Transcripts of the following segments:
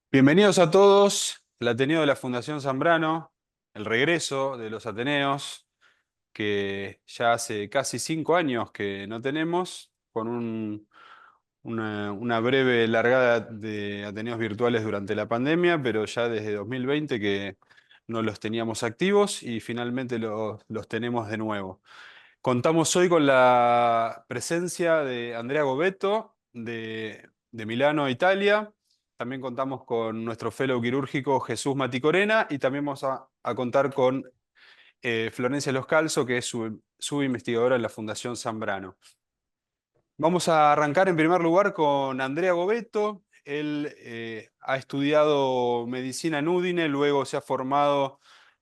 Bienvenidos a todos al Ateneo de la Fundación Zambrano, el regreso de los Ateneos, que ya hace casi 5 años que no tenemos, con una breve largada de Ateneos virtuales durante la pandemia, pero ya desde 2020 que no los teníamos activos y finalmente los tenemos de nuevo. Contamos hoy con la presencia de Andrea Govetto de Milano, Italia. También contamos con nuestro fellow quirúrgico Jesús Maticorena y también vamos a contar con Florencia Loscalzo, que es su investigadora en la Fundación Zambrano. Vamos a arrancar en primer lugar con Andrea Govetto. Él ha estudiado medicina en Udine, luego se ha formado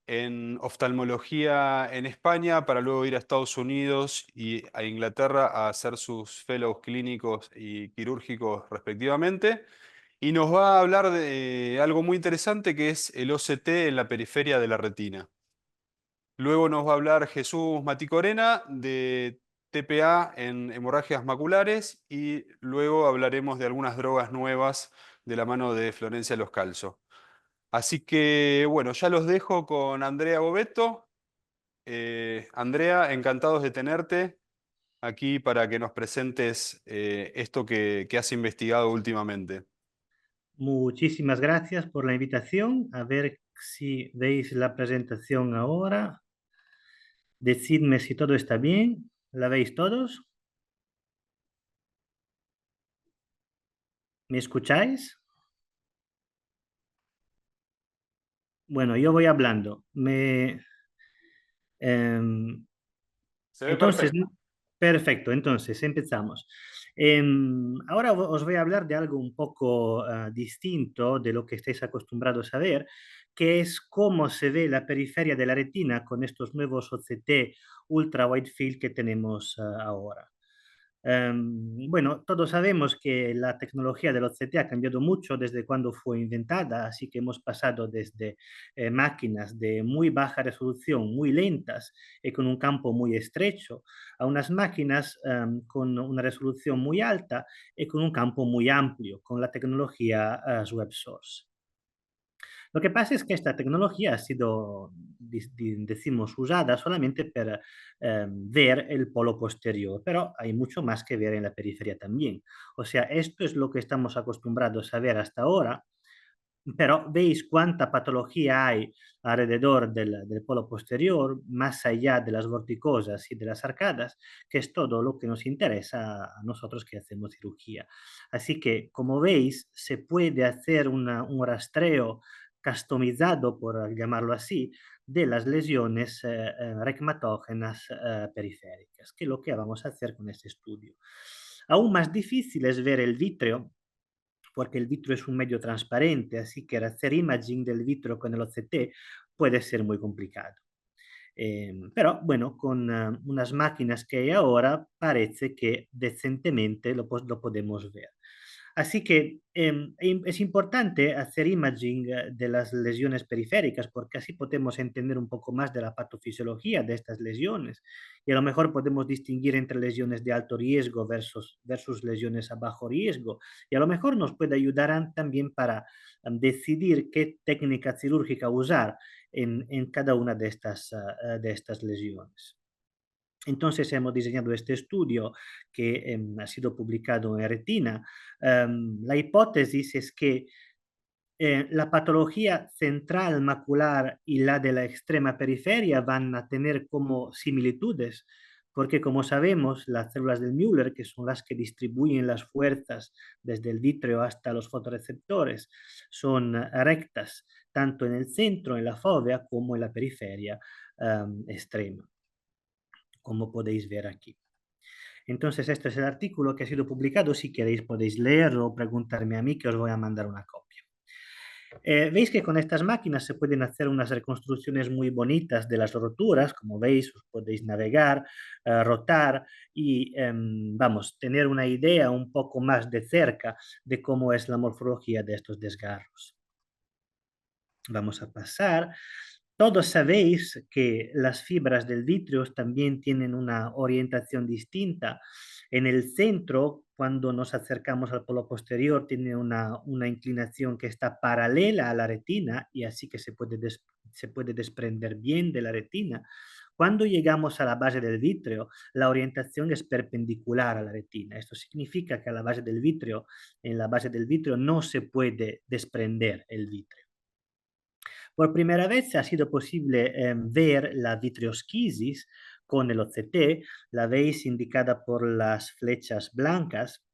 en oftalmología en España para luego ir a Estados Unidos y a Inglaterra a hacer sus fellows clínicos y quirúrgicos respectivamente. Y nos va a hablar de algo muy interesante que es el OCT en la periferia de la retina. Luego nos va a hablar Jesús Maticorena de TPA en hemorragias maculares y luego hablaremos de algunas drogas nuevas de la mano de Florencia Loscalzo. Así que bueno, ya los dejo con Andrea Bovetto. Andrea, encantados de tenerte aquí para que nos presentes esto que has investigado últimamente. Muchísimas gracias por la invitación. A ver si veis la presentación ahora. Decidme si todo está bien. ¿La veis todos? ¿Me escucháis? Bueno, yo voy hablando. Em, Se ve entonces, perfecto. perfecto. Entonces, empezamos. Ahora os voy a hablar de algo un poco distinto de lo que estáis acostumbrados a ver, que es cómo se ve la periferia de la retina con estos nuevos OCT ultra wide field que tenemos ahora. Bueno, todos sabemos que la tecnología del OCT ha cambiado mucho desde cuando fue inventada, así que hemos pasado desde máquinas de muy baja resolución, muy lentas y con un campo muy estrecho, a unas máquinas con una resolución muy alta y con un campo muy amplio, con la tecnología web source. Lo que pasa es que esta tecnología ha sido, decimos, usada solamente para ver el polo posterior, pero hay mucho más que ver en la periferia también. O sea, esto es lo que estamos acostumbrados a ver hasta ahora, pero veis cuánta patología hay alrededor del polo posterior, más allá de las vorticosas y de las arcadas, que es todo lo que nos interesa a nosotros que hacemos cirugía. Así que, como veis, se puede hacer un rastreo customizado, por llamarlo así, de las lesiones recmatógenas periféricas, que es lo que vamos a hacer con este estudio. Aún más difícil es ver el vítreo, porque el vitro es un medio transparente, así que hacer imaging del vitro con el OCT puede ser muy complicado. Pero bueno, con unas máquinas que hay ahora parece que decentemente lo podemos ver. Así que es importante hacer imaging de las lesiones periféricas porque así podemos entender un poco más de la patofisiología de estas lesiones y a lo mejor podemos distinguir entre lesiones de alto riesgo versus lesiones a bajo riesgo y a lo mejor nos puede ayudar también para decidir qué técnica quirúrgica usar en cada una de estas lesiones. Entonces hemos diseñado este estudio que ha sido publicado en Retina. La hipótesis es que la patología central macular y la de la extrema periferia van a tener como similitudes, porque como sabemos, las células del Müller, que son las que distribuyen las fuerzas desde el vítreo hasta los fotorreceptores, son rectas tanto en el centro, en la fovea, como en la periferia extrema, como podéis ver aquí. Entonces, este es el artículo que ha sido publicado. Si queréis, podéis leerlo o preguntarme a mí, que os voy a mandar una copia. Veis que con estas máquinas se pueden hacer unas reconstrucciones muy bonitas de las roturas. Como veis, os podéis navegar, rotar y, vamos, tener una idea un poco más de cerca de cómo es la morfología de estos desgarros. Vamos a pasar. Todos sabéis que las fibras del vítreo también tienen una orientación distinta. En el centro cuando nos acercamos al polo posterior tiene una inclinación que está paralela a la retina y así que se puede desprender bien de la retina. Cuando llegamos a la base del vítreo, la orientación es perpendicular a la retina. Esto significa que a la base del vítreo, en la base del vítreo no se puede desprender el vítreo. Por primera vez ha sido posible ver la vitreosquisis con el OCT, la veis indicada por las flechas blancas.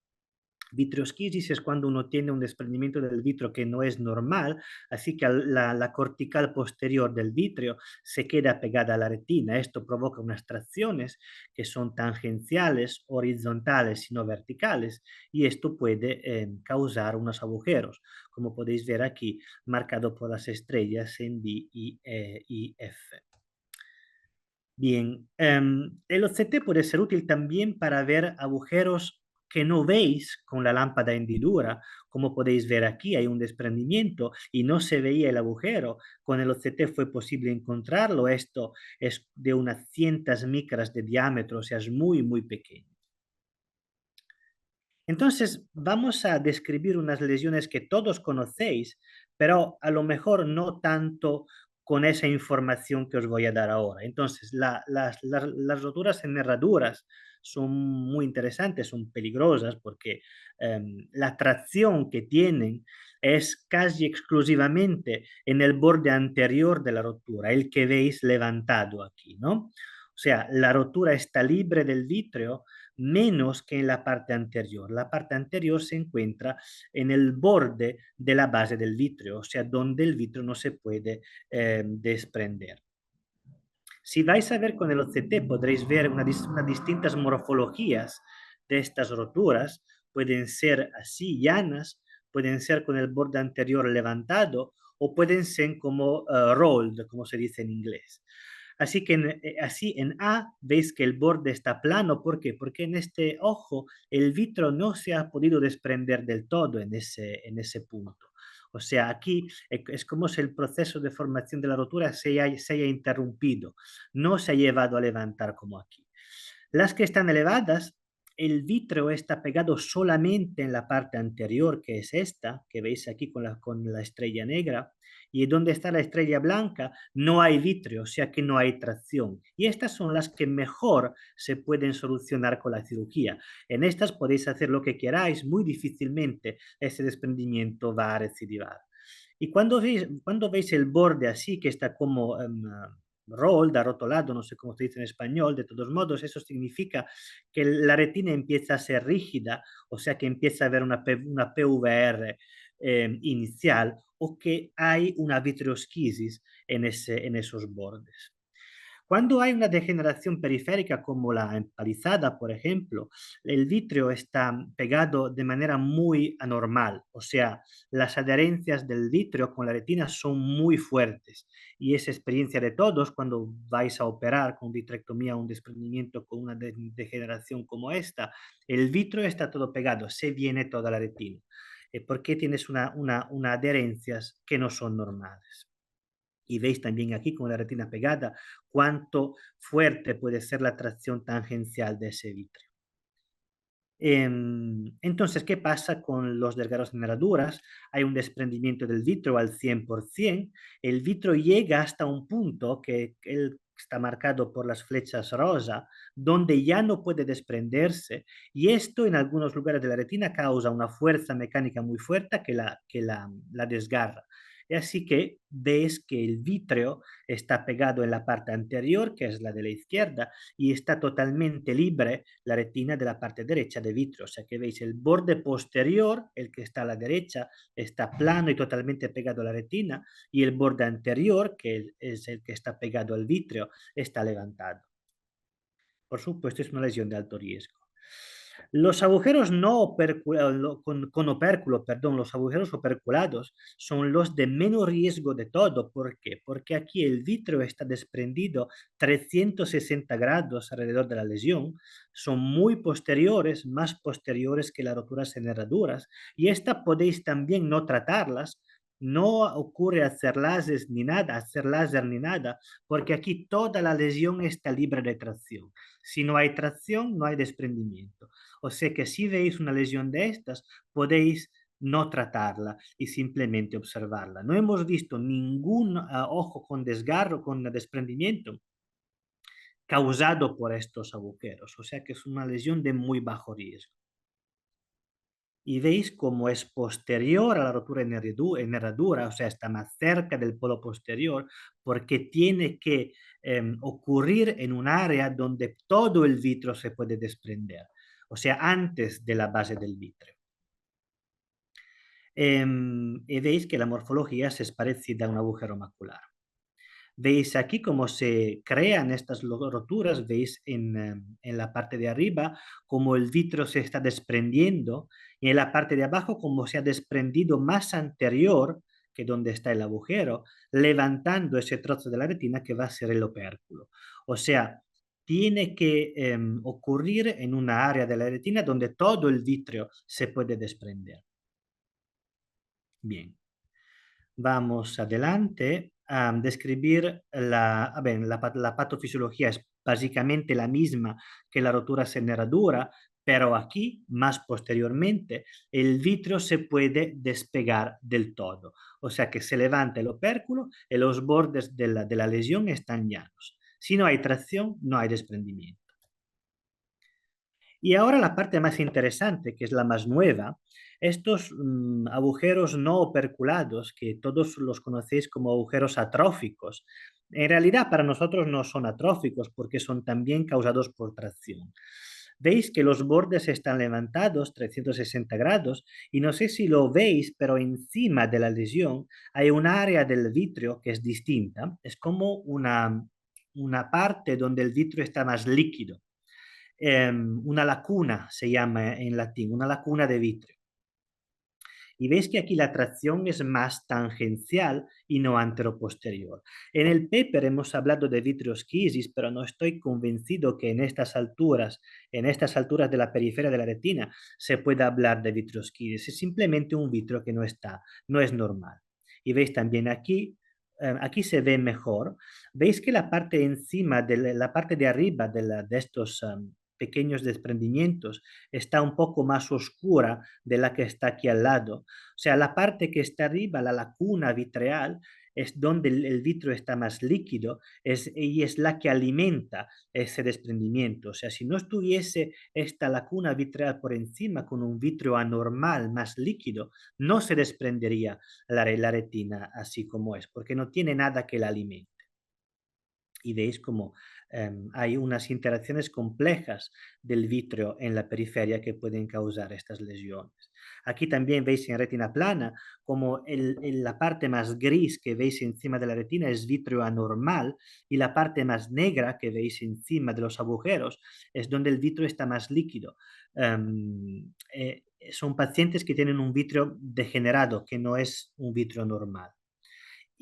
Vitreosquisis es cuando uno tiene un desprendimiento del vitrio que no es normal, así que la cortical posterior del vitrio se queda pegada a la retina. Esto provoca unas tracciones que son tangenciales, horizontales y no verticales, y esto puede causar unos agujeros, como podéis ver aquí, marcado por las estrellas en D, y F. Bien, el OCT puede ser útil también para ver agujeros que no veis con la lámpara hendidura. Como podéis ver aquí, hay un desprendimiento y no se veía el agujero. Con el OCT fue posible encontrarlo. Esto es de unas cientos micras de diámetro, o sea, es muy, muy pequeño. Entonces, vamos a describir unas lesiones que todos conocéis, pero a lo mejor no tanto con esa información que os voy a dar ahora. Entonces, las roturas en herraduras son muy interesantes, son peligrosas porque la tracción que tienen es casi exclusivamente en el borde anterior de la rotura, el que veis levantado aquí, ¿no? O sea, la rotura está libre del vítreo menos que en la parte anterior. La parte anterior se encuentra en el borde de la base del vitrio, o sea, donde el vitrio no se puede desprender. Si vais a ver con el OCT podréis ver unas distintas morfologías de estas roturas. Pueden ser así, llanas, pueden ser con el borde anterior levantado o pueden ser como rolled, como se dice en inglés. Así que así en A veis que el borde está plano. ¿Por qué? Porque en este ojo el vitro no se ha podido desprender del todo en ese punto. O sea, aquí es como si el proceso de formación de la rotura se haya interrumpido, no se ha llevado a levantar como aquí. Las que están elevadas, el vítreo está pegado solamente en la parte anterior, que es esta, que veis aquí con la estrella negra, y donde está la estrella blanca no hay vítreo, o sea que no hay tracción. Y estas son las que mejor se pueden solucionar con la cirugía. En estas podéis hacer lo que queráis, muy difícilmente ese desprendimiento va a recidivar. Y cuando veis el borde así, que está como rolled, arrotolado, no sé cómo se dice en español, de todos modos, eso significa que la retina empieza a ser rígida, o sea que empieza a haber una PVR inicial, o que hay una vitreosquisis en esos bordes. Cuando hay una degeneración periférica como la empalizada, por ejemplo, el vítreo está pegado de manera muy anormal, o sea, las adherencias del vítreo con la retina son muy fuertes y es experiencia de todos cuando vais a operar con vitrectomía un desprendimiento con una degeneración como esta, el vítreo está todo pegado, se viene toda la retina, porque tienes una adherencias que no son normales. Y veis también aquí con la retina pegada cuánto fuerte puede ser la atracción tangencial de ese vítreo. Entonces, ¿qué pasa con los delgados en herraduras? Hay un desprendimiento del vitro al 100%. El vitro llega hasta un punto que él está marcado por las flechas rosa, donde ya no puede desprenderse, y esto en algunos lugares de la retina causa una fuerza mecánica muy fuerte que la desgarra. Y así que ves que el vítreo está pegado en la parte anterior, que es la de la izquierda, y está totalmente libre la retina de la parte derecha de vitro. O sea que veis el borde posterior, el que está a la derecha, está plano y totalmente pegado a la retina, y el borde anterior, que es el que está pegado al vítreo, está levantado. Por supuesto, es una lesión de alto riesgo. Los agujeros no con opérculo, perdón, los agujeros operculados son los de menos riesgo de todo. ¿Por qué? Porque aquí el vítreo está desprendido 360 grados alrededor de la lesión, son muy posteriores, más posteriores que las roturas en herraduras, y esta podéis también no tratarlas No ocurre hacer láser ni nada, porque aquí toda la lesión está libre de tracción. Si no hay tracción, no hay desprendimiento. O sea que si veis una lesión de estas, podéis no tratarla y simplemente observarla. No hemos visto ningún ojo con desgarro, con desprendimiento causado por estos agujeros. O sea que es una lesión de muy bajo riesgo. Y veis cómo es posterior a la rotura en herradura, o sea, está más cerca del polo posterior, porque tiene que ocurrir en un área donde todo el vitro se puede desprender, o sea, antes de la base del vitrio. Y veis que la morfología es parecida a un agujero macular. Veis aquí cómo se crean estas roturas, veis en la parte de arriba cómo el vitro se está desprendiendo y en la parte de abajo cómo se ha desprendido más anterior que donde está el agujero, levantando ese trozo de la retina que va a ser el opérculo. O sea, tiene que ocurrir en una área de la retina donde todo el vitrio se puede desprender. Bien. Vamos adelante a describir la patofisiología es básicamente la misma que la rotura sin herradura, pero aquí, más posteriormente, el vitrio se puede despegar del todo. O sea que se levanta el opérculo y los bordes de la lesión están llanos. Si no hay tracción, no hay desprendimiento. Y ahora la parte más interesante, que es la más nueva, estos agujeros no operculados, que todos los conocéis como agujeros atróficos, en realidad para nosotros no son atróficos porque son también causados por tracción. Veis que los bordes están levantados 360 grados y no sé si lo veis, pero encima de la lesión hay un área del vitrio que es distinta. Es como una parte donde el vitrio está más líquido, una lacuna se llama en latín, una lacuna de vitrio. Y veis que aquí la tracción es más tangencial y no anteroposterior. En el paper hemos hablado de vitriosquisis, pero no estoy convencido que en estas alturas de la periferia de la retina, se pueda hablar de vitriosquisis. Es simplemente un vitrio que no es normal. Y veis también aquí, aquí se ve mejor. Veis que la parte encima, la parte de arriba de estos pequeños desprendimientos está un poco más oscura de la que está aquí al lado. O sea, la parte que está arriba, la lacuna vitreal, es donde el vitrio está más líquido y es la que alimenta ese desprendimiento. O sea, si no estuviese esta lacuna vitreal por encima con un vitrio anormal más líquido, no se desprendería la retina así como es, porque no tiene nada que la alimente. Y veis cómo hay unas interacciones complejas del vitrio en la periferia que pueden causar estas lesiones. Aquí también veis en retina plana como la parte más gris que veis encima de la retina es vitrio anormal y la parte más negra que veis encima de los agujeros es donde el vitrio está más líquido. Son pacientes que tienen un vitrio degenerado, que no es un vitrio normal.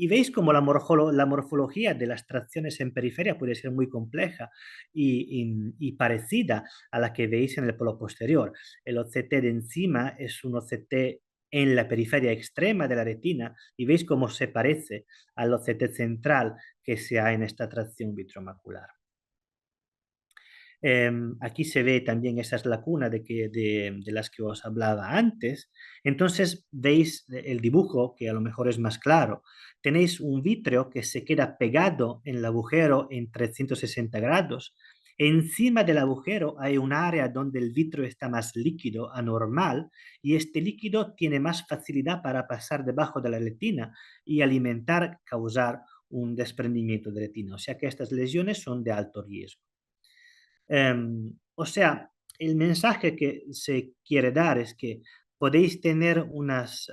Y veis cómo la morfología de las tracciones en periferia puede ser muy compleja y parecida a la que veis en el polo posterior. El OCT de encima es un OCT en la periferia extrema de la retina y veis cómo se parece al OCT central que se ha en esta tracción vitromacular. Aquí se ve también esas lacunas de las que os hablaba antes. Entonces veis el dibujo, que a lo mejor es más claro. Tenéis un vitrio que se queda pegado en el agujero en 360 grados. Encima del agujero hay un área donde el vitrio está más líquido, anormal, y este líquido tiene más facilidad para pasar debajo de la retina y alimentar, causar un desprendimiento de retina. O sea que estas lesiones son de alto riesgo. O sea, el mensaje que se quiere dar es que podéis tener unas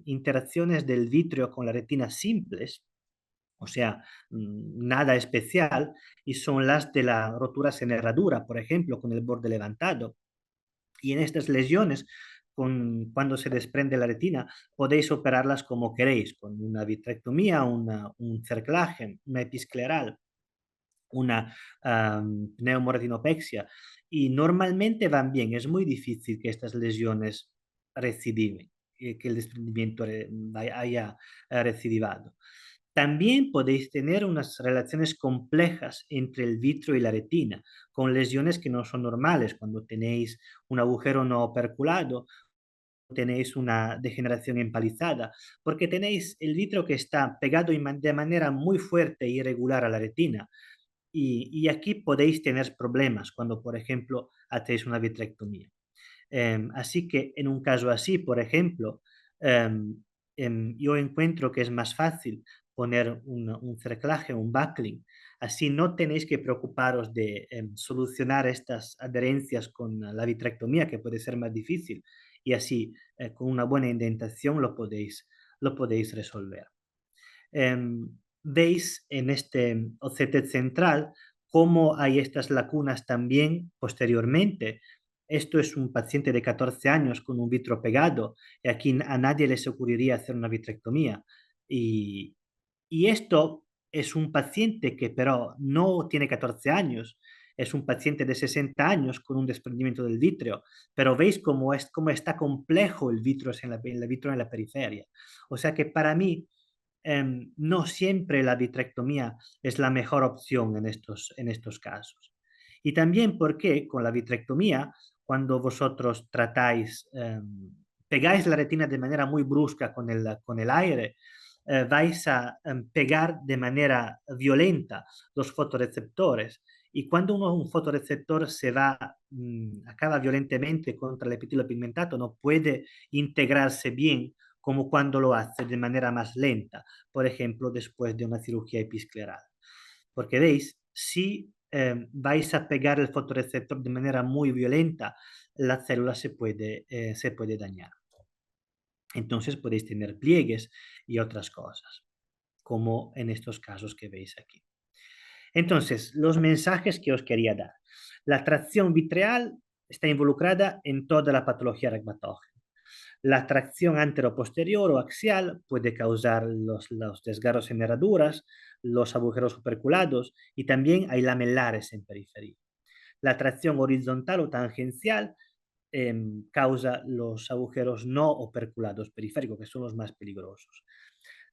interacciones del vitrio con la retina simples, o sea, nada especial, y son las de la rotura sin herradura, por ejemplo, con el borde levantado. Y en estas lesiones, cuando se desprende la retina, podéis operarlas como queréis, con una vitrectomía, un cerclaje, una episcleral, una pneumoretinopexia y normalmente van bien, es muy difícil que estas lesiones recidiven. que el desprendimiento haya recidivado. También podéis tener unas relaciones complejas entre el vitrio y la retina, con lesiones que no son normales. Cuando tenéis un agujero no operculado, tenéis una degeneración empalizada, porque tenéis el vitrio que está pegado de manera muy fuerte e irregular a la retina. Y aquí podéis tener problemas cuando, por ejemplo, hacéis una vitrectomía. Así que en un caso así, por ejemplo, yo encuentro que es más fácil poner un cerclaje, un buckling. Así no tenéis que preocuparos de solucionar estas adherencias con la vitrectomía, que puede ser más difícil. Y así, con una buena indentación, lo podéis resolver. Veis en este OCT central cómo hay estas lagunas también posteriormente. Esto es un paciente de 14 años con un vitro pegado y aquí a nadie les ocurriría hacer una vitrectomía. Y, y esto es un paciente que pero no tiene 14 años, es un paciente de 60 años con un desprendimiento del vítreo, pero veis cómo está complejo el vitro el vitro en la periferia. O sea que para mí no siempre la vitrectomía es la mejor opción en estos casos. Y también porque con la vitrectomía, cuando vosotros tratáis, pegáis la retina de manera muy brusca con el aire, vais a pegar de manera violenta los fotoreceptores. Y cuando un fotoreceptor acaba violentamente contra el epitelio pigmentato, no puede integrarse bien como cuando lo hace de manera más lenta, por ejemplo, después de una cirugía episcleral. Porque veis, si vais a pegar el fotoreceptor de manera muy violenta, la célula se puede dañar. Entonces podéis tener pliegues y otras cosas, como en estos casos que veis aquí. Entonces, los mensajes que os quería dar. La tracción vitreal está involucrada en toda la patología reumatógena. La tracción antero-posterior o axial puede causar los desgarros en herraduras, los agujeros operculados y también hay lamelares en periferia. La tracción horizontal o tangencial causa los agujeros no operculados periféricos, que son los más peligrosos.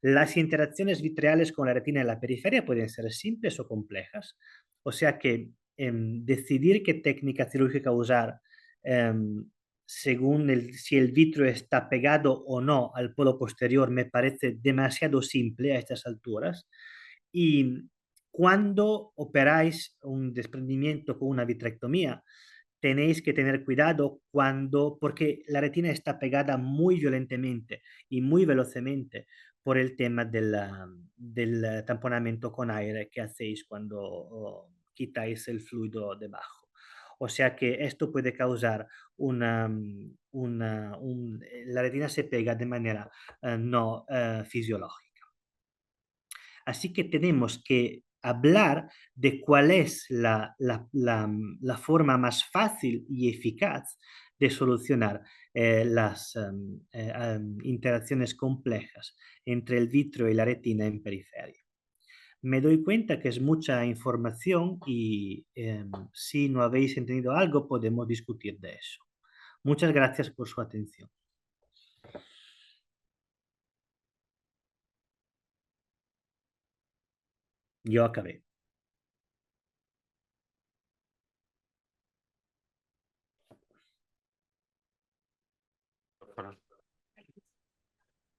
Las interacciones vitreales con la retina en la periferia pueden ser simples o complejas, o sea que decidir qué técnica quirúrgica usar según si el vitrio está pegado o no al polo posterior me parece demasiado simple a estas alturas. Y cuando operáis un desprendimiento con una vitrectomía, tenéis que tener cuidado porque la retina está pegada muy violentamente y muy velocemente por el tema del tamponamiento con aire que hacéis cuando quitáis el fluido debajo. O sea que esto puede causar la retina se pega de manera no fisiológica. Así que tenemos que hablar de cuál es la forma más fácil y eficaz de solucionar las interacciones complejas entre el vitro y la retina en periferia. Me doy cuenta que es mucha información y si no habéis entendido algo podemos discutir de eso. Muchas gracias por su atención. Yo acabé.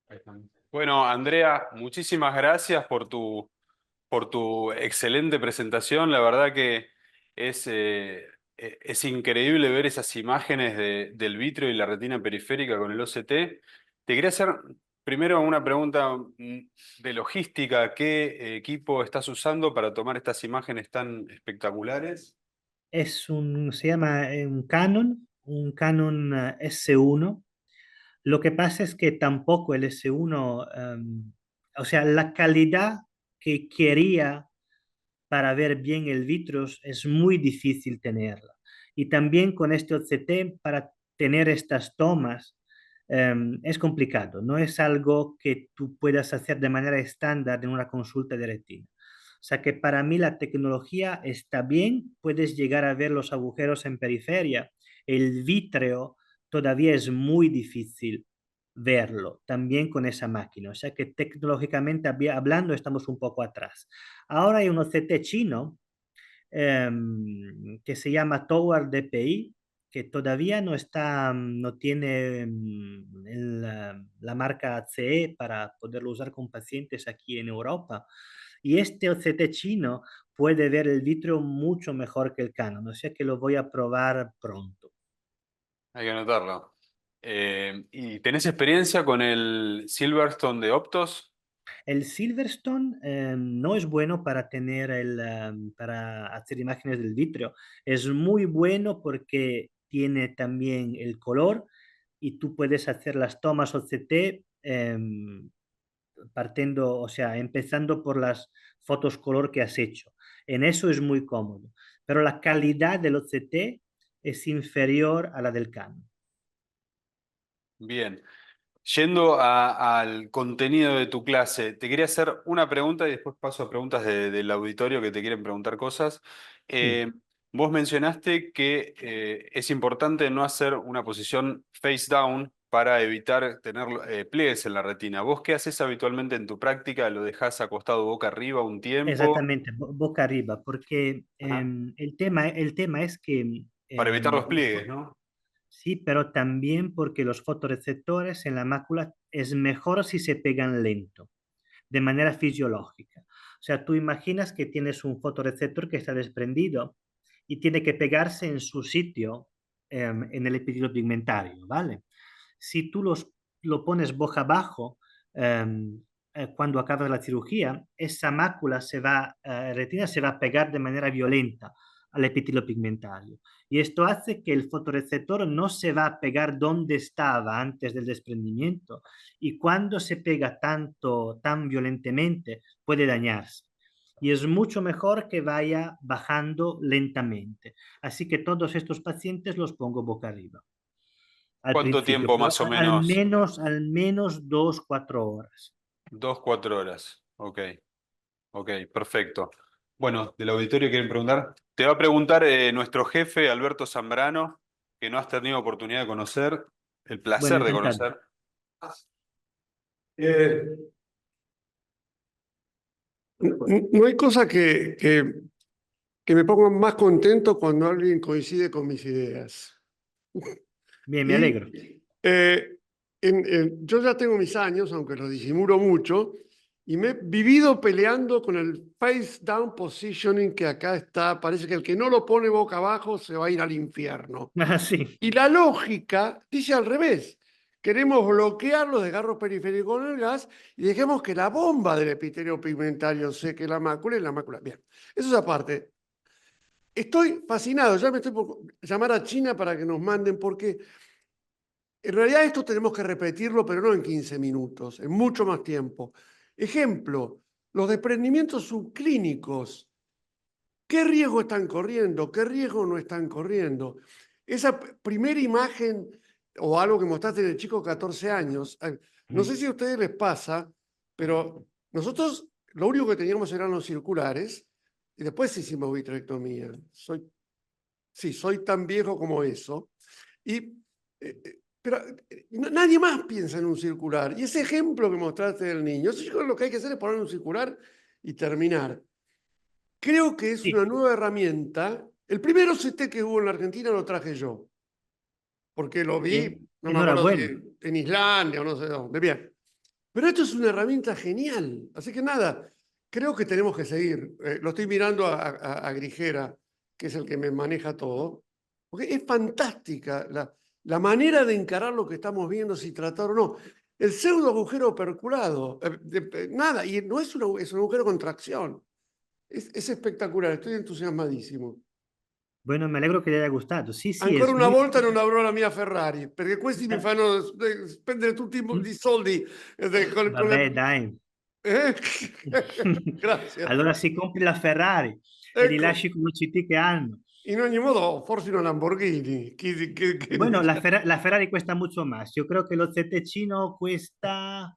Ahí están. Bueno, Andrea, muchísimas gracias por tu excelente presentación. La verdad que es increíble ver esas imágenes del vitrio y la retina periférica con el OCT. Te quería hacer primero una pregunta de logística. ¿Qué equipo estás usando para tomar estas imágenes tan espectaculares? Se llama un Canon S1. Lo que pasa es que tampoco el S1, o sea, la calidad que quería para ver bien el vitros es muy difícil tenerla. Y también con este OCT, para tener estas tomas, es complicado. No es algo que tú puedas hacer de manera estándar en una consulta de retina. O sea que para mí la tecnología está bien, puedes llegar a ver los agujeros en periferia. El vítreo todavía es muy difícil verlo también con esa máquina. O sea que tecnológicamente hablando estamos un poco atrás. Ahora hay un OCT chino que se llama Tower DPI, que todavía no está, no tiene la marca CE para poderlo usar con pacientes aquí en Europa. Y este OCT chino puede ver el vitrio mucho mejor que el Canon, o sea que lo voy a probar pronto. Hay que anotarlo. ¿Y tenés experiencia con el Silverstone de Optos? El Silverstone no es bueno para tener para hacer imágenes del vitrio. Es muy bueno porque tiene también el color y tú puedes hacer las tomas OCT partiendo, o sea, empezando por las fotos color que has hecho. En eso es muy cómodo, pero la calidad del OCT es inferior a la del Canon. Bien. Yendo al contenido de tu clase, te quería hacer una pregunta y después paso a preguntas del auditorio que te quieren preguntar cosas. Sí. Vos mencionaste que es importante no hacer una posición face down para evitar tener pliegues en la retina. ¿Vos qué haces habitualmente en tu práctica? ¿Lo dejás acostado boca arriba un tiempo? Exactamente, boca arriba, porque Ajá. el tema es que Para evitar los pliegues, ¿no? sí, pero también porque los fotorreceptores en la mácula es mejor si se pegan lento, de manera fisiológica. O sea, tú imaginas que tienes un fotorreceptor que está desprendido y tiene que pegarse en su sitio en el epitelio pigmentario, ¿vale? Si tú lo pones boca abajo, cuando acabas la cirugía, esa mácula retina se va a pegar de manera violenta al epitelio pigmentario. Y esto hace que el fotorreceptor no se va a pegar donde estaba antes del desprendimiento. Y cuando se pega tan violentamente, puede dañarse. Y es mucho mejor que vaya bajando lentamente. Así que todos estos pacientes los pongo boca arriba al ¿Cuánto principio, tiempo pero más o menos? al menos 2, 4 horas. 2, 4 horas. Ok. Ok, perfecto. Bueno, del auditorio quieren preguntar. Te va a preguntar nuestro jefe, Alberto Zambrano, que no has tenido oportunidad de conocer, el Bueno, placer de encantado. conocer. Eh, no hay cosa que me ponga más contento cuando alguien coincide con mis ideas. Bien, me alegro. Y yo ya tengo mis años, aunque lo disimulo mucho, y me he vivido peleando con el face down positioning que acá está. Parece que el que no lo pone boca abajo se va a ir al infierno. Ah, sí. Y la lógica dice al revés. Queremos bloquear los desgarros periféricos con el gas y dejemos que la bomba del epitelio pigmentario seque la mácula y la mácula. Bien, eso es aparte. Estoy fascinado, ya me estoy por llamar a China para que nos manden, porque en realidad esto tenemos que repetirlo, pero no en 15 minutos, en mucho más tiempo. Ejemplo, los desprendimientos subclínicos. ¿Qué riesgo están corriendo? ¿Qué riesgo no están corriendo? Esa primera imagen o algo que mostraste del chico de 14 años, no sé si a ustedes les pasa, pero nosotros lo único que teníamos eran los circulares y después hicimos vitrectomía. Sí, soy tan viejo como eso. Pero nadie más piensa en un circular. Y ese ejemplo que mostraste del niño, eso yo creo que lo que hay que hacer es poner un circular y terminar. Creo que es Sí, una nueva herramienta. El primero CT que hubo en la Argentina lo traje yo, porque lo vi, bien. no me acuerdo si Enhorabuena. en Islandia o no sé dónde. Bien. Pero esto es una herramienta genial. Así que nada, creo que tenemos que seguir. Lo estoy mirando a Grigera, que es el que me maneja todo, porque es fantástica la manera de encarar lo que estamos viendo, si tratar o no. El pseudo agujero perculado, nada, y no es, es un agujero con tracción. Es espectacular, estoy entusiasmadissimo. Bueno, me alegro que le haya gustado. Sí, sì, Ancora es una muy... volta non avrò la mia Ferrari, perché questi mi fanno spendere tutti i soldi con Vabbè, dai. Eh? Grazie. Allora si compri la Ferrari e li Ecco, lasci con l'UCT che hanno. in ogni modo, forse una Lamborghini. Che Bueno, dice? la Ferrari cuesta mucho más. Yo creo que el OCT chino cuesta,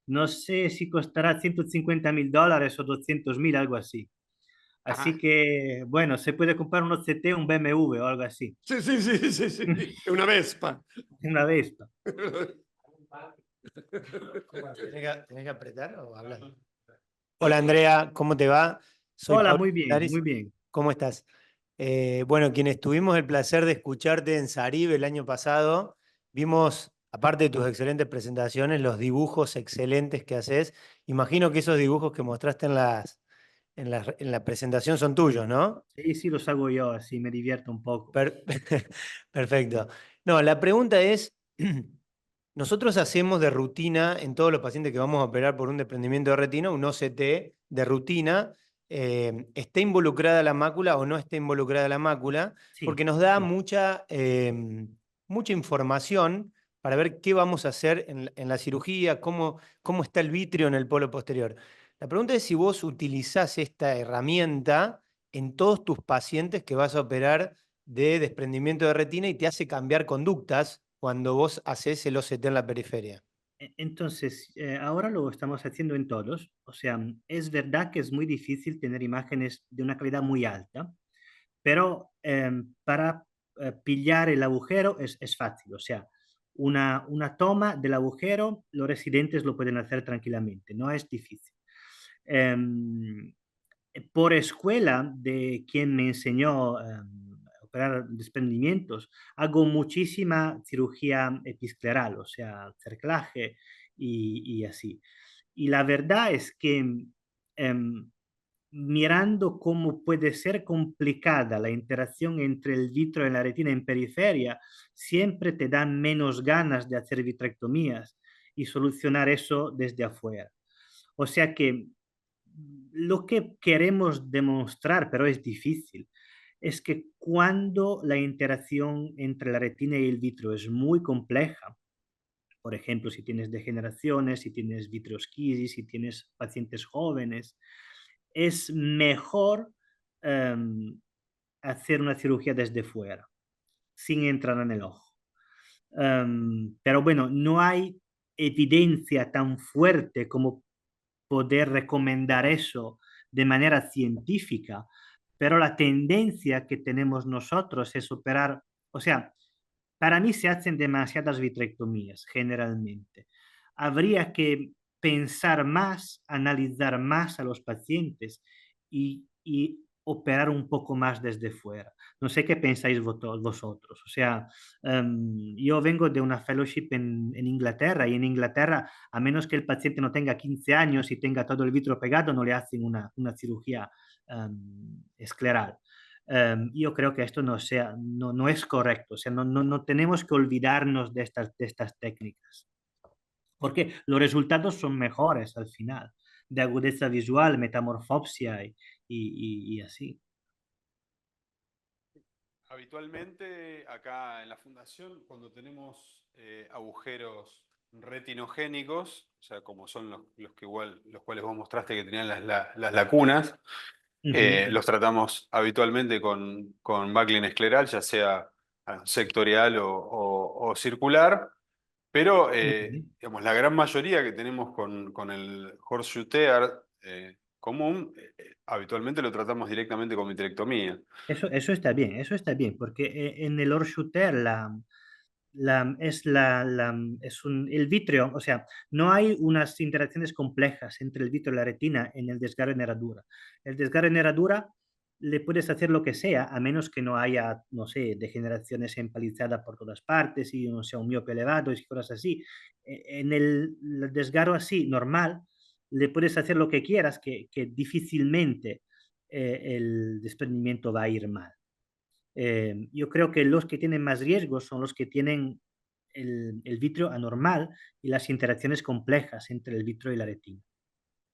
no sé si costará $150.000 o 200.000, algo así. Ah, Así que, bueno, se puede comprar un OCT, un BMW o algo así, sì, sì, sì, sì, sì, è una Vespa. una Vespa. ¿Tenés que apretar o hablar? Hola Andrea, ¿cómo te va? Soy Hola, Pablo muy bien, Pilares. muy bien. ¿Cómo estás? Bueno, quienes tuvimos el placer de escucharte en Sarib el año pasado, vimos, aparte de tus excelentes presentaciones, los dibujos excelentes que haces. Imagino que esos dibujos que mostraste en la presentación son tuyos, ¿no? Sí, sí, los hago yo, así me divierto un poco. Perfecto. No, la pregunta es, nosotros hacemos de rutina en todos los pacientes que vamos a operar por un desprendimiento de retina, un OCT de rutina, esté involucrada la mácula o no esté involucrada la mácula, Sí, porque nos da sí. mucha información para ver qué vamos a hacer en la cirugía, cómo está el vitrio en el polo posterior. La pregunta es si vos utilizás esta herramienta en todos tus pacientes que vas a operar de desprendimiento de retina y te hace cambiar conductas cuando vos haces el OCT en la periferia. Entonces, ahora lo estamos haciendo en todos. O sea, es verdad que es muy difícil tener imágenes de una calidad muy alta, pero para pillar el agujero es fácil. O sea, una toma del agujero, los residentes lo pueden hacer tranquilamente, no es difícil. Em, por escuela de quien me enseñó a operar desprendimientos, hago muchísima cirugía episcleral, o sea, cerclaje y así. Y la verdad es que em, mirando cómo puede ser complicada la interacción entre el vitro y la retina en periferia, siempre te dan menos ganas de hacer vitrectomías y solucionar eso desde afuera. O sea que lo que queremos demostrar, pero es difícil, es que cuando la interacción entre la retina y el vitro es muy compleja, por ejemplo, si tienes degeneraciones, si tienes vitrosquisis, si tienes pacientes jóvenes, es mejor hacer una cirugía desde fuera, sin entrar en el ojo. Pero bueno, no hay evidencia tan fuerte como poder recomendar eso de manera científica, pero la tendencia que tenemos nosotros es operar, o sea, para mí se hacen demasiadas vitrectomías generalmente. Habría que pensar más, analizar más a los pacientes y operar un poco más desde fuera. No sé qué pensáis vosotros. O sea, yo vengo de una fellowship en Inglaterra y en Inglaterra, a menos que el paciente no tenga 15 años y tenga todo el vitro pegado, no le hacen una cirugía escleral. Yo creo que esto no es correcto, o sea, no tenemos que olvidarnos de estas técnicas, porque los resultados son mejores al final, de agudeza visual, metamorfopsia y así. Habitualmente acá en la fundación, cuando tenemos agujeros retinogénicos, o sea, como son los que igual, los cuales vos mostraste que tenían las lacunas, Ujú, los tratamos habitualmente con backlink escleral, ya sea sectorial o circular, pero ujú. digamos, la gran mayoría que tenemos con el horseshoe tear común, habitualmente lo tratamos directamente con vitrectomía. Eso está bien, porque en el Orshooter el vitrio, o sea, no hay unas interacciones complejas entre el vitrio y la retina en el desgarro en herradura. El desgarro en herradura le puedes hacer lo que sea, a menos que no haya, no sé, degeneraciones empalizadas por todas partes y no sea un miope elevado y cosas así. En el desgarro así, normal, le puedes hacer lo que quieras, que difícilmente el desprendimiento va a ir mal. Yo creo que los que tienen más riesgo son los que tienen el vitrio anormal y las interacciones complejas entre el vitrio y la retina,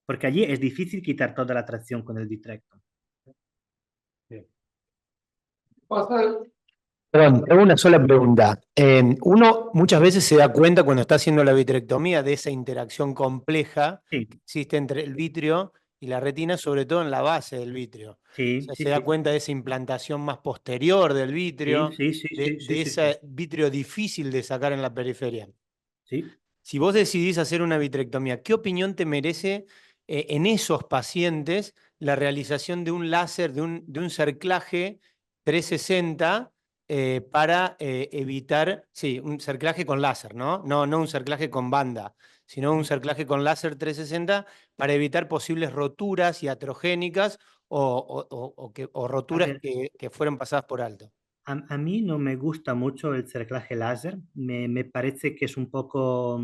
porque allí es difícil quitar toda la tracción con el vitrecto. Pasa, Perdón, tengo una sola pregunta. Uno muchas veces se da cuenta cuando está haciendo la vitrectomía de esa interacción compleja Sí, que existe entre el vitrio y la retina, sobre todo en la base del vitrio. O sí, sea, sí, se da sí, cuenta de esa implantación más posterior del sí, vitrio, sí, sí, sí, sí, de sí, sí, ese vitrio difícil de sacar en la periferia. sí. Si vos decidís hacer una vitrectomía, ¿qué opinión te merece en esos pacientes la realización de un láser, de un cerclaje 360 para evitar, sí, un cerclaje con láser, ¿no? No un cerclaje con banda, sino un cerclaje con láser 360 para evitar posibles roturas iatrogénicas o A roturas ver, que fueron pasadas por alto. a mí no me gusta mucho el cerclaje láser, me parece que es un poco,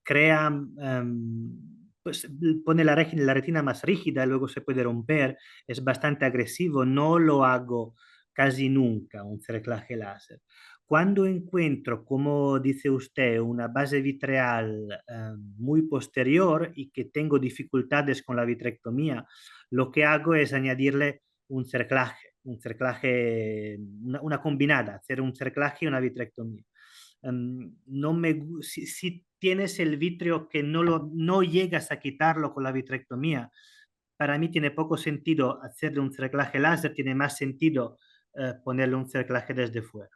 crea, pues pone la retina más rígida, luego se puede romper, es bastante agresivo, no lo hago casi nunca un cerclaje láser. Cuando encuentro, como dice usted, una base vitreal muy posterior y que tengo dificultades con la vitrectomía, lo que hago es añadirle un cerclaje, una combinada, hacer un cerclaje y una vitrectomía. No me, si tienes el vitrio que no llegas a quitarlo con la vitrectomía, para mí tiene poco sentido hacerle un cerclaje láser, tiene más sentido ponerle un cerclaje desde fuera,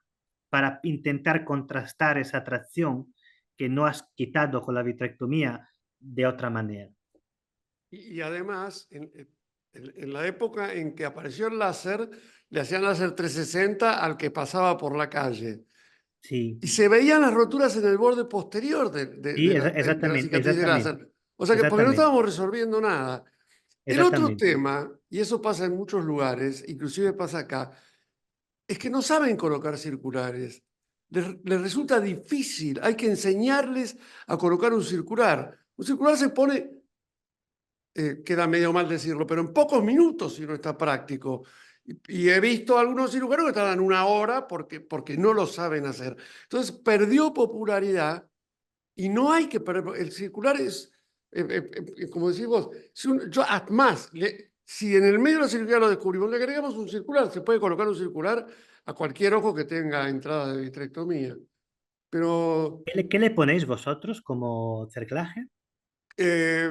para intentar contrastar esa tracción que no has quitado con la vitrectomía de otra manera. Y además, en la época en que apareció el láser, le hacían láser 360 al que pasaba por la calle. Sí, Y se veían las roturas en el borde posterior sí, de la exactamente, cicatriz de exactamente, láser. O sea que porque no exactamente, estábamos resolviendo nada. El otro exactamente. tema, y eso pasa en muchos lugares, inclusive pasa acá, es que no saben colocar circulares. Les resulta difícil, hay que enseñarles a colocar un circular. Un circular se pone, queda medio mal decirlo, pero en pocos minutos si no está práctico. Y he visto algunos cirujanos que tardan una hora porque no lo saben hacer. Entonces perdió popularidad y no hay que perder. El circular es, como decís vos, más, si en el medio de la cirugía lo descubrimos, le agregamos un circular, se puede colocar un circular a cualquier ojo que tenga entrada de vitrectomía. Pero ¿Qué le ponéis vosotros como cerclaje? eh,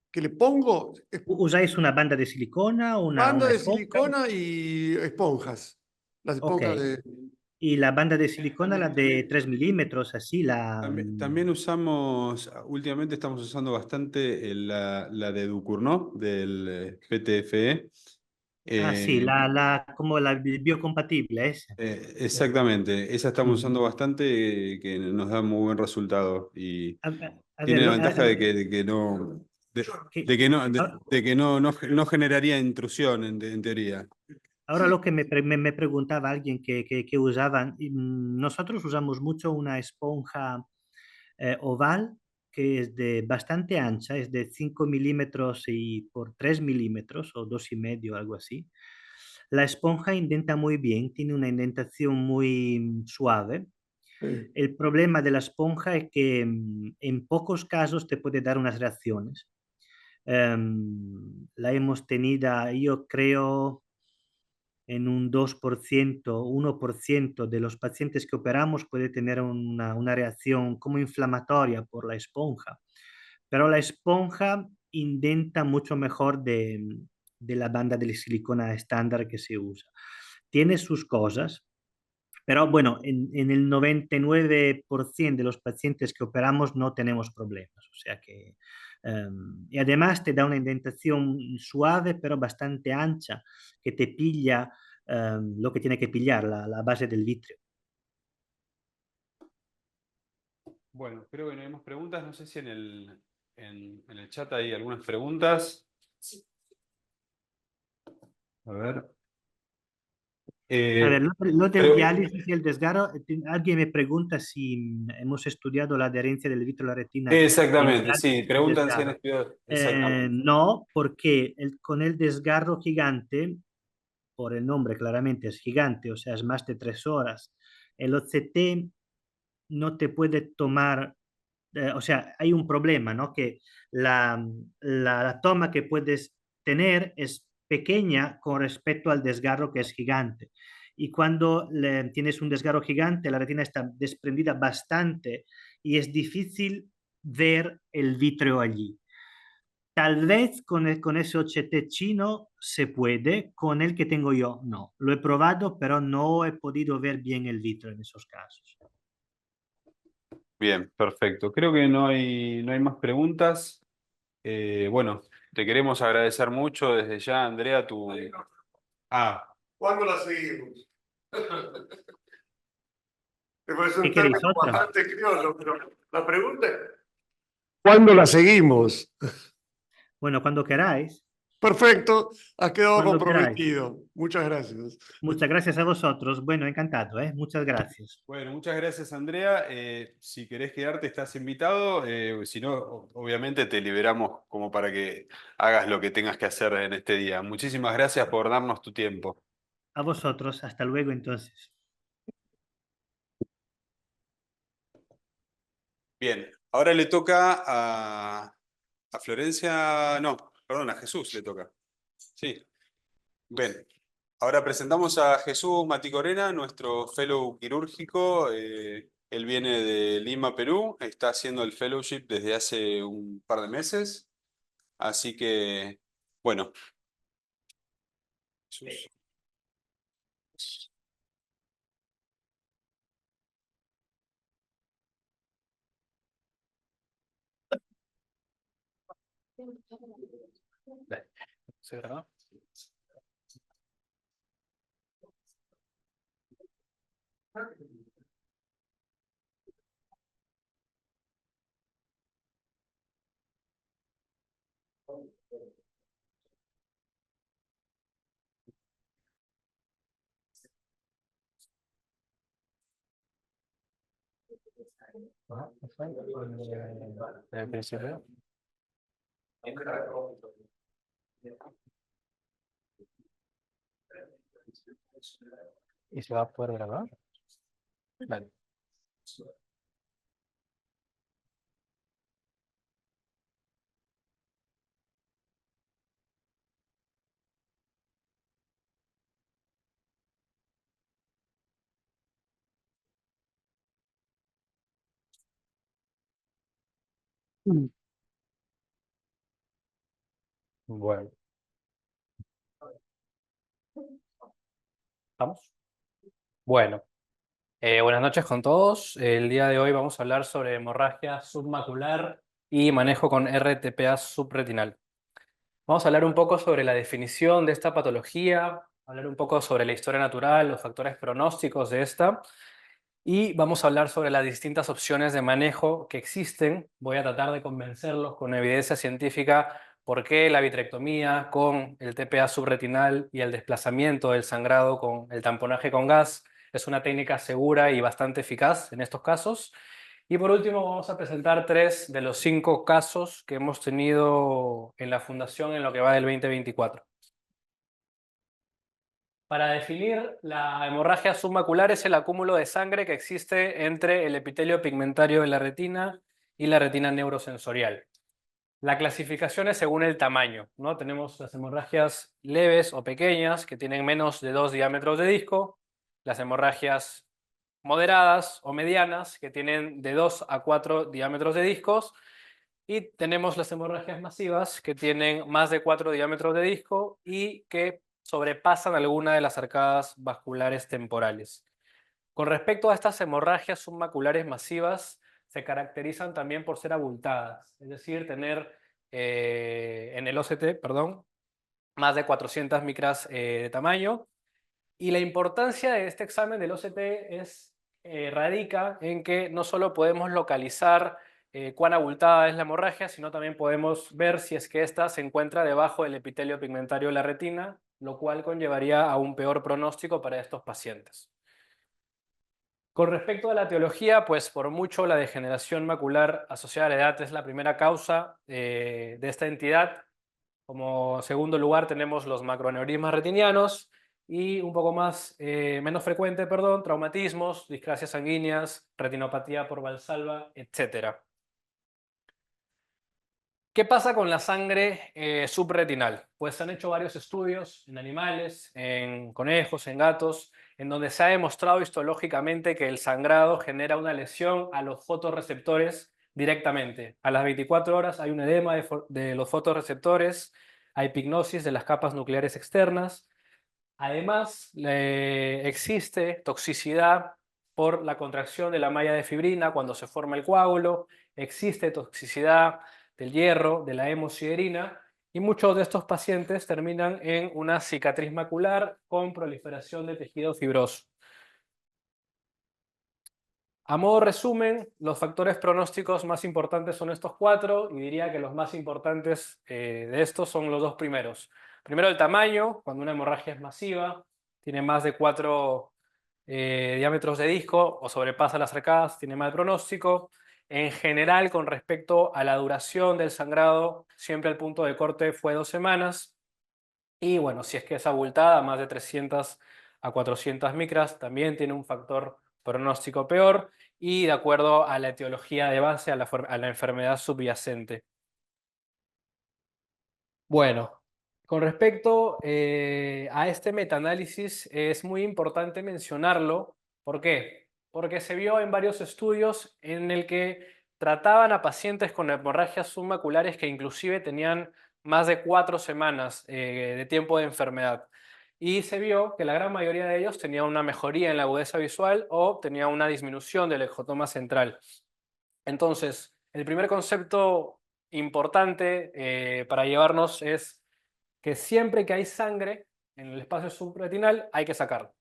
que le pongo ¿Usáis una banda de silicona o banda una de esponja? silicona y esponjas. Las Ok. esponjas de... Y la banda de silicona, la de 3 milímetros, así, También usamos, últimamente estamos usando bastante la de Ducournau, del PTFE. Ah, sí, Eh, como la biocompatible, esa. Exactamente, esa estamos Mm. usando bastante, que nos da muy buen resultado y A ver, tiene la ventaja de que no, de que no, ahora, de que no generaría intrusión en teoría. ahora lo que me preguntaba alguien que usaban, nosotros usamos mucho una esponja oval que es de bastante ancha, es de 5 milímetros y por 3 milímetros o 2,5, algo así. La esponja indenta muy bien, tiene una indentación muy suave. El problema de la esponja es que en pocos casos te puede dar unas reacciones. La hemos tenido, yo creo, en un 2%, 1% de los pacientes que operamos puede tener una reacción como inflamatoria por la esponja, pero la esponja indenta mucho mejor de la banda de silicona estándar que se usa. Tiene sus cosas, pero bueno, en el 99% de los pacientes que operamos no tenemos problemas. O sea que, y además te da una indentación suave, pero bastante ancha, que te pilla lo que tiene que pillar, la base del vitrio. Bueno, creo que no hay más preguntas. No sé si en el chat hay algunas preguntas. A ver. A Eh, ver, lo del pero- diálisis y el desgarro, alguien me pregunta si hemos estudiado la adherencia del vitro a la retina en Exactamente, sí, diálisis y preguntan si han desgarro. estudiado. Exactamente. No, porque con el desgarro gigante, por el nombre claramente es gigante, o sea, es más de 3 horas, el OCT no te puede tomar, o sea, hay un problema, ¿no? Que la toma que puedes tener es pequeña con respecto al desgarro que es gigante. Y cuando tienes un desgarro gigante, la retina está desprendida bastante y es difícil ver el vítreo allí. Tal vez con ese OCT chino se puede, con el que tengo yo no. Lo he probado, pero no he podido ver bien el vitro en esos casos. Bien, perfecto. Creo que no hay más preguntas. Bueno, te queremos agradecer mucho desde ya, Andrea, tu... Ah, ¿Cuándo la seguimos? Es ¿Qué un queréis término otra? bastante criollo, pero la pregunta es, ¿cuándo la seguimos? Bueno, cuando queráis, Perfecto, has quedado cuando queráis. comprometido. Muchas gracias. Muchas gracias a vosotros. Bueno, encantado, ¿eh? Muchas gracias. Bueno, muchas gracias, Andrea. Si querés quedarte, estás invitado. Si no, obviamente te liberamos como para que hagas lo que tengas que hacer en este día. Muchísimas gracias por darnos tu tiempo. A vosotros. Hasta luego, entonces. Bien, ahora le toca a Florencia, no, perdón, a Jesús le toca. Sí, bien. Ahora presentamos a Jesús Maticorena, nuestro fellow quirúrgico. Él viene de Lima, Perú. Está haciendo el fellowship desde hace un par de meses. Así que, bueno, Jesús. Dale. ¿Se graba? Ajá, desde el principio. ¿Y se va a poder grabar? Vale. Bueno, ¿estamos? Bueno, buenas noches con todos. El día de hoy vamos a hablar sobre hemorragia submacular y manejo con RTPA subretinal. Vamos a hablar un poco sobre la definición de esta patología, hablar un poco sobre la historia natural, los factores pronósticos de esta, y vamos a hablar sobre las distintas opciones de manejo que existen. Voy a tratar de convencerlos con evidencia científica por qué la vitrectomía con el TPA subretinal y el desplazamiento del sangrado con el tamponaje con gas es una técnica segura y bastante eficaz en estos casos. Y por último vamos a presentar 3 de los 5 casos que hemos tenido en la Fundación en lo que va del 2024. Para definir, la hemorragia submacular es el acúmulo de sangre que existe entre el epitelio pigmentario de la retina y la retina neurosensorial. La clasificación es según el tamaño, ¿no? Tenemos las hemorragias leves o pequeñas que tienen menos de 2 diámetros de disco, las hemorragias moderadas o medianas que tienen de 2 a 4 diámetros de discos, y tenemos las hemorragias masivas que tienen más de 4 diámetros de disco y que sobrepasan alguna de las arcadas vasculares temporales. Con respecto a estas hemorragias submaculares masivas, se caracterizan también por ser abultadas, es decir, tener en el OCT, perdón, más de 400 micras de tamaño. Y la importancia de este examen del OCT radica en que no solo podemos localizar cuán abultada es la hemorragia, sino también podemos ver si es que ésta se encuentra debajo del epitelio pigmentario de la retina, lo cual conllevaría a un peor pronóstico para estos pacientes. Con respecto a la etiología, pues por mucho la degeneración macular asociada a la edad es la primera causa de esta entidad. Como segundo lugar tenemos los macroaneurismas retinianos y un poco más, menos frecuente, perdón, traumatismos, discrasias sanguíneas, retinopatía por Valsalva, etc. ¿Qué pasa con la sangre subretinal? Pues se han hecho varios estudios en animales, en conejos, en gatos, en donde se ha demostrado histológicamente que el sangrado genera una lesión a los fotorreceptores directamente. A las 24 horas hay un edema de los fotorreceptores, hay epignosis de las capas nucleares externas. Además, existe toxicidad por la contracción de la malla de fibrina cuando se forma el coágulo, existe toxicidad del hierro, de la hemosiderina, y muchos de estos pacientes terminan en una cicatriz macular con proliferación de tejido fibroso. A modo resumen, los factores pronósticos más importantes son estos 4 y diría que los más importantes de estos son los 2 primeros. Primero el tamaño, cuando una hemorragia es masiva, tiene más de 4 diámetros de disco o sobrepasa las arcadas, tiene mal pronóstico. En general, con respecto a la duración del sangrado, siempre el punto de corte fue 2 semanas. Y bueno, si es que es abultada, más de 300 a 400 micras, también tiene un factor pronóstico peor y de acuerdo a la etiología de base, a la enfermedad subyacente. Bueno, con respecto a este metaanálisis es muy importante mencionarlo. ¿Por qué? Porque se vio en varios estudios en el que trataban a pacientes con hemorragias submaculares que inclusive tenían más de 4 semanas de tiempo de enfermedad. Y se vio que la gran mayoría de ellos tenía una mejoría en la agudeza visual o tenía una disminución del ectotoma central. Entonces, el primer concepto importante para llevarnos es que siempre que hay sangre en el espacio subretinal hay que sacarlo.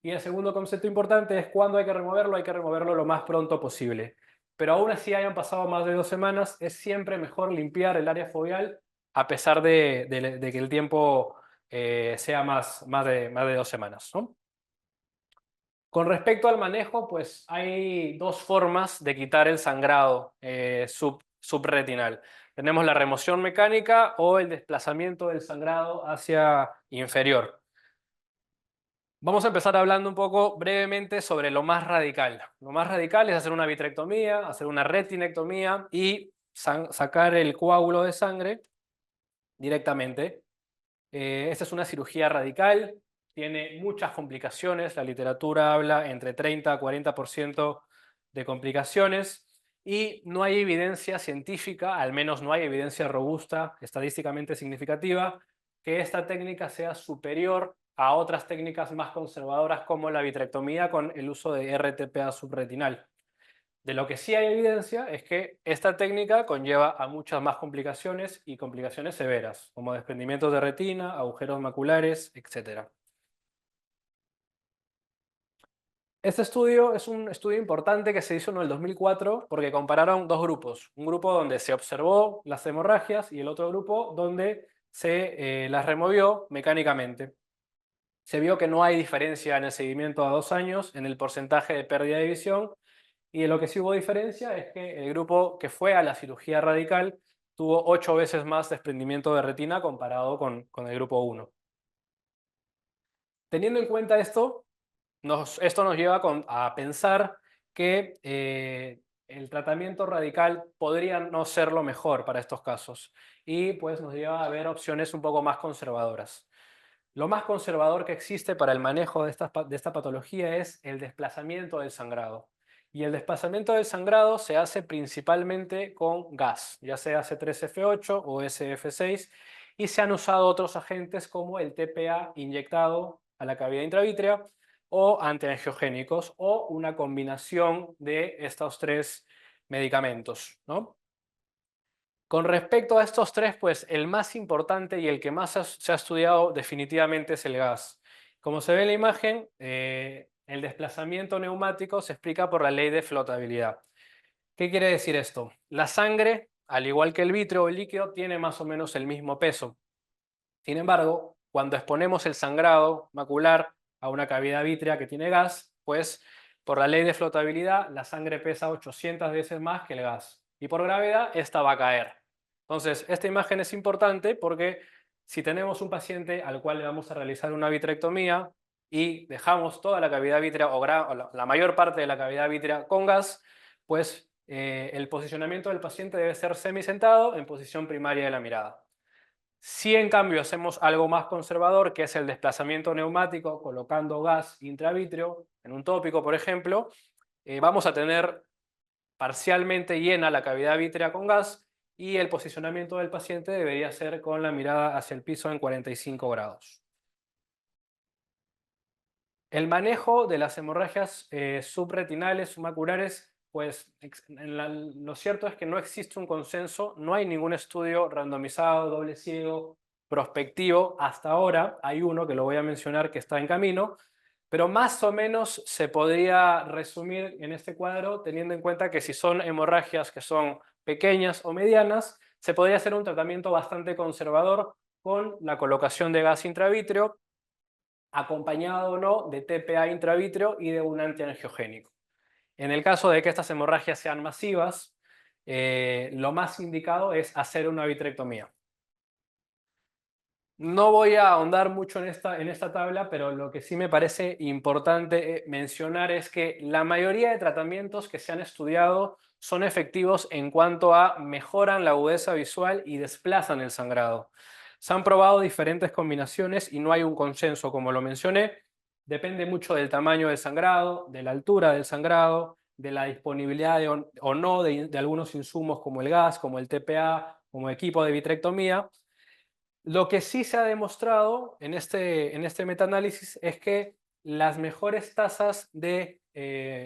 Y el segundo concepto importante es cuándo hay que removerlo lo más pronto posible. Pero aún así hayan pasado más de 2 semanas, es siempre mejor limpiar el área foveal a pesar de que el tiempo sea más de 2 semanas, ¿no? Con respecto al manejo, pues hay 2 formas de quitar el sangrado subretinal. Tenemos la remoción mecánica o el desplazamiento del sangrado hacia inferior. Vamos a empezar hablando un poco brevemente sobre lo más radical. Lo más radical es hacer una vitrectomía, hacer una retinectomía y sacar el coágulo de sangre directamente. Esta es una cirugía radical, tiene muchas complicaciones, la literatura habla entre 30 a 40% de complicaciones y no hay evidencia científica, al menos no hay evidencia robusta, estadísticamente significativa, que esta técnica sea superior a otras técnicas más conservadoras como la vitrectomía con el uso de RTPA subretinal. De lo que sí hay evidencia es que esta técnica conlleva a muchas más complicaciones y complicaciones severas, como desprendimientos de retina, agujeros maculares, etc. Este estudio es un estudio importante que se hizo en el 2004 porque compararon 2 grupos. Un grupo donde se observó las hemorragias y el otro grupo donde se las removió mecánicamente. Se vio que no hay diferencia en el seguimiento a 2 años en el porcentaje de pérdida de visión. Y de lo que sí hubo diferencia es que el grupo que fue a la cirugía radical tuvo 8 veces más desprendimiento de retina comparado con el grupo 1. Teniendo en cuenta esto, esto nos lleva a pensar que el tratamiento radical podría no ser lo mejor para estos casos y pues nos lleva a ver opciones un poco más conservadoras. Lo más conservador que existe para el manejo de esta patología es el desplazamiento del sangrado. Y el desplazamiento del sangrado se hace principalmente con gas, ya sea C3F8 o SF6, y se han usado otros agentes como el TPA inyectado a la cavidad intravítrea o antiangiogénicos o una combinación de estos 3 medicamentos, ¿no? Con respecto a estos 3, pues el más importante y el que más se ha estudiado definitivamente es el gas. Como se ve en la imagen, el desplazamiento neumático se explica por la ley de flotabilidad. ¿Qué quiere decir esto? La sangre, al igual que el vítreo o el líquido, tiene más o menos el mismo peso. Sin embargo, cuando exponemos el sangrado macular a una cavidad vítrea que tiene gas, pues por la ley de flotabilidad la sangre pesa 800 veces más que el gas. Y por gravedad esta va a caer. Entonces, esta imagen es importante porque si tenemos un paciente al cual le vamos a realizar una vitrectomía y dejamos toda la cavidad vítrea o la mayor parte de la cavidad vítrea con gas, pues el posicionamiento del paciente debe ser semisentado en posición primaria de la mirada. Si en cambio hacemos algo más conservador, que es el desplazamiento neumático colocando gas intravítreo en un tópico, por ejemplo, vamos a tener parcialmente llena la cavidad vítrea con gas y el posicionamiento del paciente debería ser con la mirada hacia el piso en 45 grados. El manejo de las hemorragias subretinales, submaculares, pues lo cierto es que no existe un consenso, no hay ningún estudio randomizado, doble ciego, prospectivo. Hasta ahora hay uno que lo voy a mencionar que está en camino, pero más o menos se podría resumir en este cuadro teniendo en cuenta que si son hemorragias que son pequeñas o medianas, se podría hacer un tratamiento bastante conservador con la colocación de gas intravítreo, acompañado o no de TPA intravítreo y de un antiangiogénico. En el caso de que estas hemorragias sean masivas, lo más indicado es hacer una vitrectomía. No voy a ahondar mucho en esta tabla, pero lo que sí me parece importante mencionar es que la mayoría de tratamientos que se han estudiado son efectivos en cuanto a mejoran la agudeza visual y desplazan el sangrado. Se han probado diferentes combinaciones y no hay un consenso, como lo mencioné. Depende mucho del tamaño del sangrado, de la altura del sangrado, de la disponibilidad o no de algunos insumos como el gas, como el TPA, como equipo de vitrectomía. Lo que sí se ha demostrado en este metaanálisis es que las mejores tasas de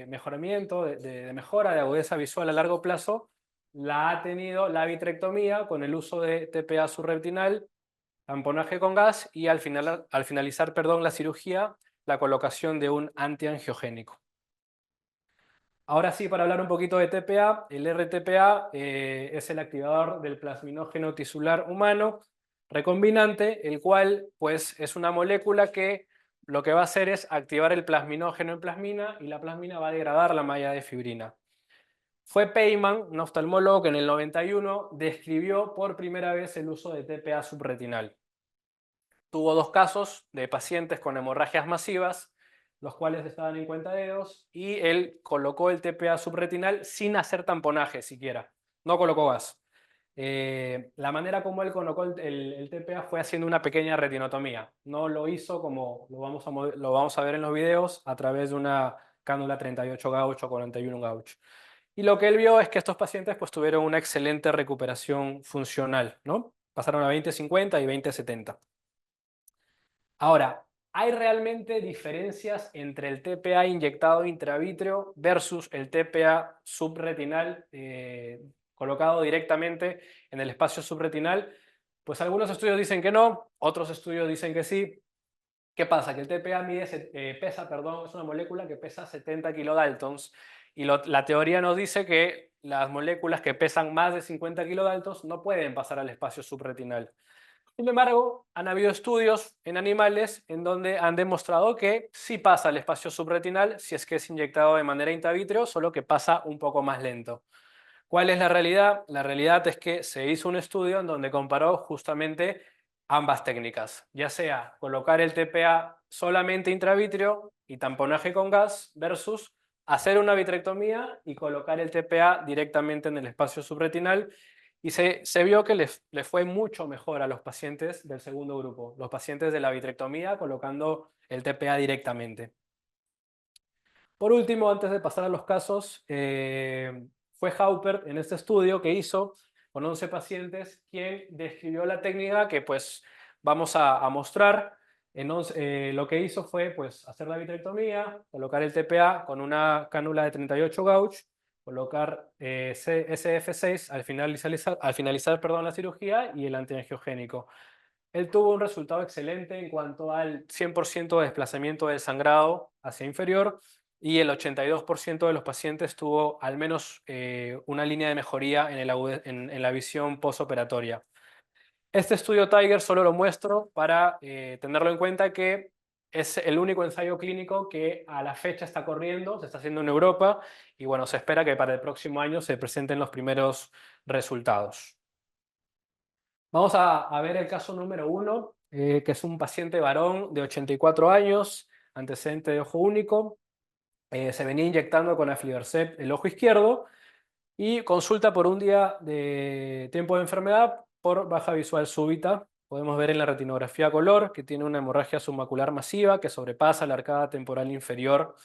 mejoramiento, de mejora de agudeza visual a largo plazo, la ha tenido la vitrectomía con el uso de TPA subretinal, tamponaje con gas y al finalizar la cirugía, la colocación de un antiangiogénico. Ahora sí, para hablar un poquito de TPA, el RTPA es el activador del plasminógeno tisular humano recombinante, el cual pues, es una molécula que lo que va a hacer es activar el plasminógeno en plasmina y la plasmina va a degradar la malla de fibrina. Fue Peyman, un oftalmólogo, que en el 91 describió por primera vez el uso de TPA subretinal. Tuvo 2 casos de pacientes con hemorragias masivas, los cuales estaban en cuentadedos, y él colocó el TPA subretinal sin hacer tamponaje siquiera, no colocó gas. La manera como él colocó el TPA fue haciendo una pequeña retinotomía. No lo hizo como lo vamos a ver en los videos a través de una cánula 38 gauge o 41 gauge. Y lo que él vio es que estos pacientes pues, tuvieron una excelente recuperación funcional, ¿no? Pasaron a 20-50 y 20-70. Ahora, ¿hay realmente diferencias entre el TPA inyectado intravítreo versus el TPA subretinal colocado directamente en el espacio subretinal? Pues algunos estudios dicen que no, otros estudios dicen que sí. ¿Qué pasa? Que el TPA es una molécula que pesa 70 kilodaltons y la teoría nos dice que las moléculas que pesan más de 50 kilodaltons no pueden pasar al espacio subretinal. Sin embargo, han habido estudios en animales en donde han demostrado que sí pasa al espacio subretinal si es que es inyectado de manera intravítreo, solo que pasa un poco más lento. ¿Cuál es la realidad? La realidad es que se hizo un estudio en donde comparó justamente ambas técnicas, ya sea colocar el TPA solamente intravítreo y tamponaje con gas versus hacer una vitrectomía y colocar el TPA directamente en el espacio subretinal. Y se vio que le fue mucho mejor a los pacientes del segundo grupo, los pacientes de la vitrectomía colocando el TPA directamente. Por último, antes de pasar a los casos, fue Haupert en este estudio que hizo con 11 pacientes quien describió la técnica que pues vamos a mostrar. Lo que hizo fue pues hacer la vitrectomía, colocar el TPA con una cánula de 38 gauge, colocar SF6 al finalizar la cirugía y el antiangiogénico. Él tuvo un resultado excelente en cuanto al 100% de desplazamiento del sangrado hacia inferior y el 82% de los pacientes tuvo al menos una línea de mejoría en la visión postoperatoria. Este estudio Tiger solo lo muestro para tenerlo en cuenta que es el único ensayo clínico que a la fecha está corriendo, se está haciendo en Europa y bueno, se espera que para el próximo año se presenten los primeros resultados. Vamos a ver el caso número 1, que es un paciente varón de 84 años, antecedente de ojo único. Se venía inyectando con aflibercept el ojo izquierdo y consulta por un día de tiempo de enfermedad por baja visual súbita. Podemos ver en la retinografía a color que tiene una hemorragia submacular masiva que sobrepasa la arcada temporal inferior.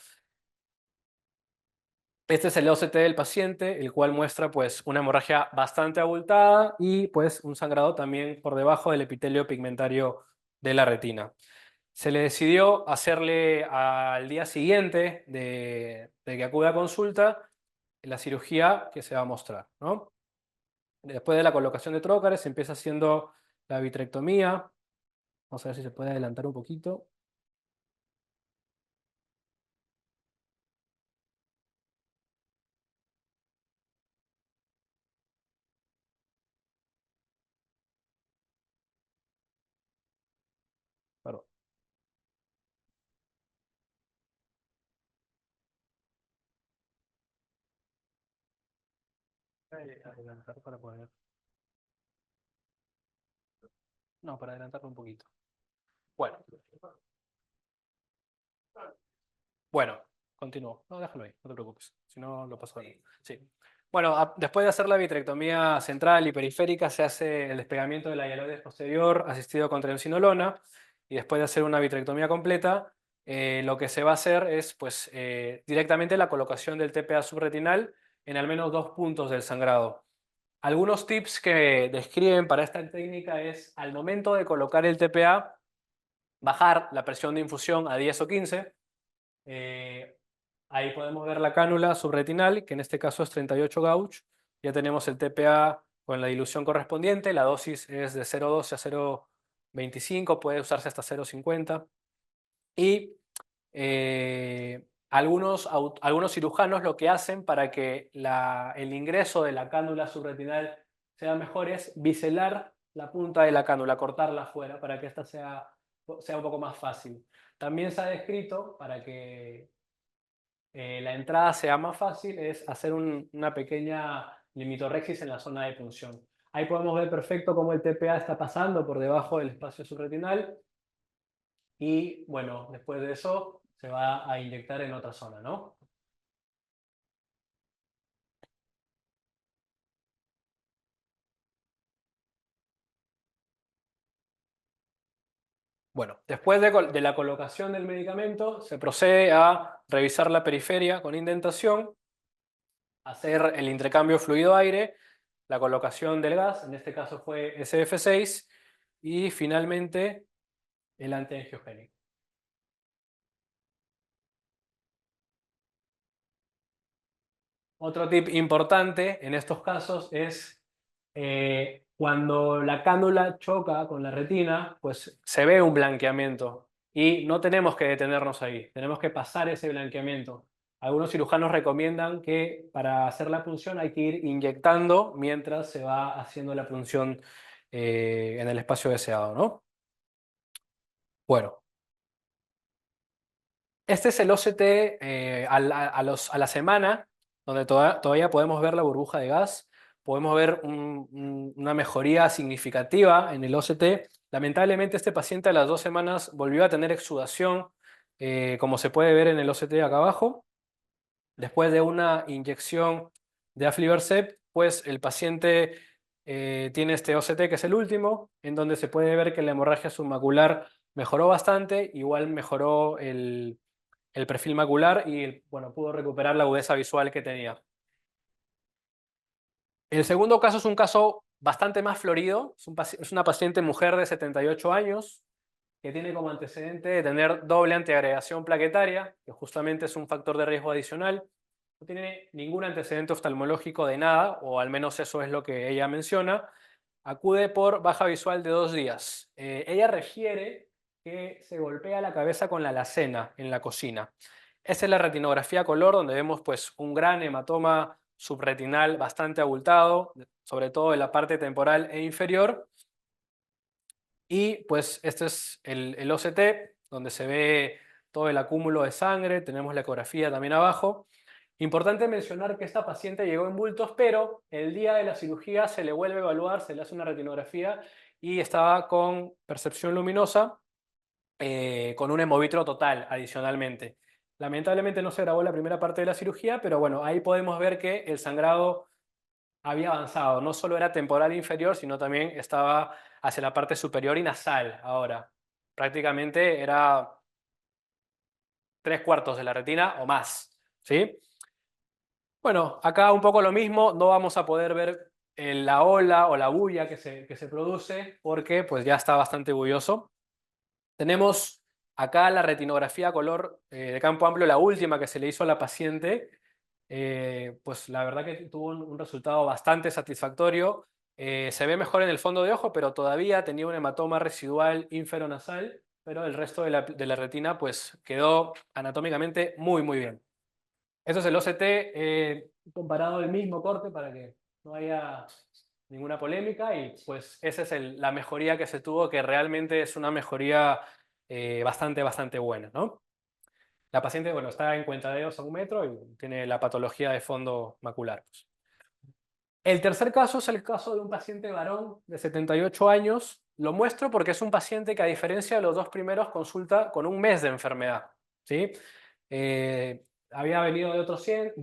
Este es el OCT del paciente, el cual muestra pues, una hemorragia bastante abultada y pues, un sangrado también por debajo del epitelio pigmentario de la retina. Se le decidió hacerle al día siguiente de que acude a consulta la cirugía que se va a mostrar, ¿no? Después de la colocación de trócares se empieza haciendo la vitrectomía. Vamos a ver si se puede adelantar un poquito. Adelantar para poder... No, para adelantarlo un poquito. Bueno. Bueno, continúo. No, déjalo ahí, no te preocupes. Si no, lo paso ahí. Sí. Bueno, después de hacer la vitrectomía central y periférica, se hace el despegamiento de la hialoides posterior asistido con trencinolona. Y después de hacer una vitrectomía completa, lo que se va a hacer es pues, directamente la colocación del TPA subretinal en al menos 2 puntos del sangrado. Algunos tips que describen para esta técnica es, al momento de colocar el TPA, bajar la presión de infusión a 10 o 15. Ahí podemos ver la cánula subretinal, que en este caso es 38 gauge. Ya tenemos el TPA con la dilución correspondiente. La dosis es de 0,12 a 0,25, puede usarse hasta 0,50. Y algunos cirujanos lo que hacen para que el ingreso de la cánula subretinal sea mejor es biselar la punta de la cánula, cortarla afuera para que esta sea un poco más fácil. También se ha descrito, para que la entrada sea más fácil, es hacer una pequeña limitorrexis en la zona de punción. Ahí podemos ver perfecto cómo el TPA está pasando por debajo del espacio subretinal y bueno, después de eso se va a inyectar en otra zona, ¿no? Bueno, después de la colocación del medicamento, se procede a revisar la periferia con indentación, hacer el intercambio fluido-aire, la colocación del gas, en este caso fue SF6, y finalmente el antiangiogénico. Otro tip importante en estos casos es cuando la cánula choca con la retina, pues se ve un blanqueamiento y no tenemos que detenernos ahí, tenemos que pasar ese blanqueamiento. Algunos cirujanos recomiendan que para hacer la punción hay que ir inyectando mientras se va haciendo la punción en el espacio deseado, ¿no? Bueno, este es el OCT a la semana, donde todavía podemos ver la burbuja de gas, podemos ver una mejoría significativa en el OCT. Lamentablemente este paciente a las 2 semanas volvió a tener exudación, como se puede ver en el OCT acá abajo. Después de una inyección de aflibercept, pues el paciente tiene este OCT, que es el último, en donde se puede ver que la hemorragia submacular mejoró bastante, igual mejoró el perfil macular y bueno, pudo recuperar la agudeza visual que tenía. El segundo caso es un caso bastante más florido. Es una paciente mujer de 78 años que tiene como antecedente de tener doble antiagregación plaquetaria, que justamente es un factor de riesgo adicional. No tiene ningún antecedente oftalmológico de nada, o al menos eso es lo que ella menciona. Acude por baja visual de 2 días. Ella refiere que se golpea la cabeza con la alacena en la cocina. Esta es la retinografía color, donde vemos pues, un gran hematoma subretinal bastante abultado, sobre todo en la parte temporal e inferior. Y pues este es el OCT, donde se ve todo el acúmulo de sangre, tenemos la ecografía también abajo. Importante mencionar que esta paciente llegó en bultos, pero el día de la cirugía se le vuelve a evaluar, se le hace una retinografía y estaba con percepción luminosa, con un hemovitro total adicionalmente. Lamentablemente no se grabó la primera parte de la cirugía, pero bueno, ahí podemos ver que el sangrado había avanzado. No solo era temporal inferior, sino también estaba hacia la parte superior y nasal ahora. Prácticamente era 3/4 de la retina o más, ¿sí? Bueno, acá un poco lo mismo, no vamos a poder ver la ola o la bulla que se produce porque pues ya está bastante bulloso. Tenemos acá la retinografía color de campo amplio, la última que se le hizo a la paciente. Pues la verdad que tuvo un resultado bastante satisfactorio. Se ve mejor en el fondo de ojo, pero todavía tenía un hematoma residual inferonasal, pero el resto de la retina pues quedó anatómicamente muy, muy bien. Esto es el OCT comparado al mismo corte para que no haya ninguna polémica y pues esa es la mejoría que se tuvo, que realmente es una mejoría bastante, bastante buena, ¿no? La paciente, bueno, está en cuentadeos a 1 metro y tiene la patología de fondo macular. El tercer caso es el caso de un paciente varón de 78 años. Lo muestro porque es un paciente que, a diferencia de los dos primeros, consulta con un mes de enfermedad, ¿sí? Había venido de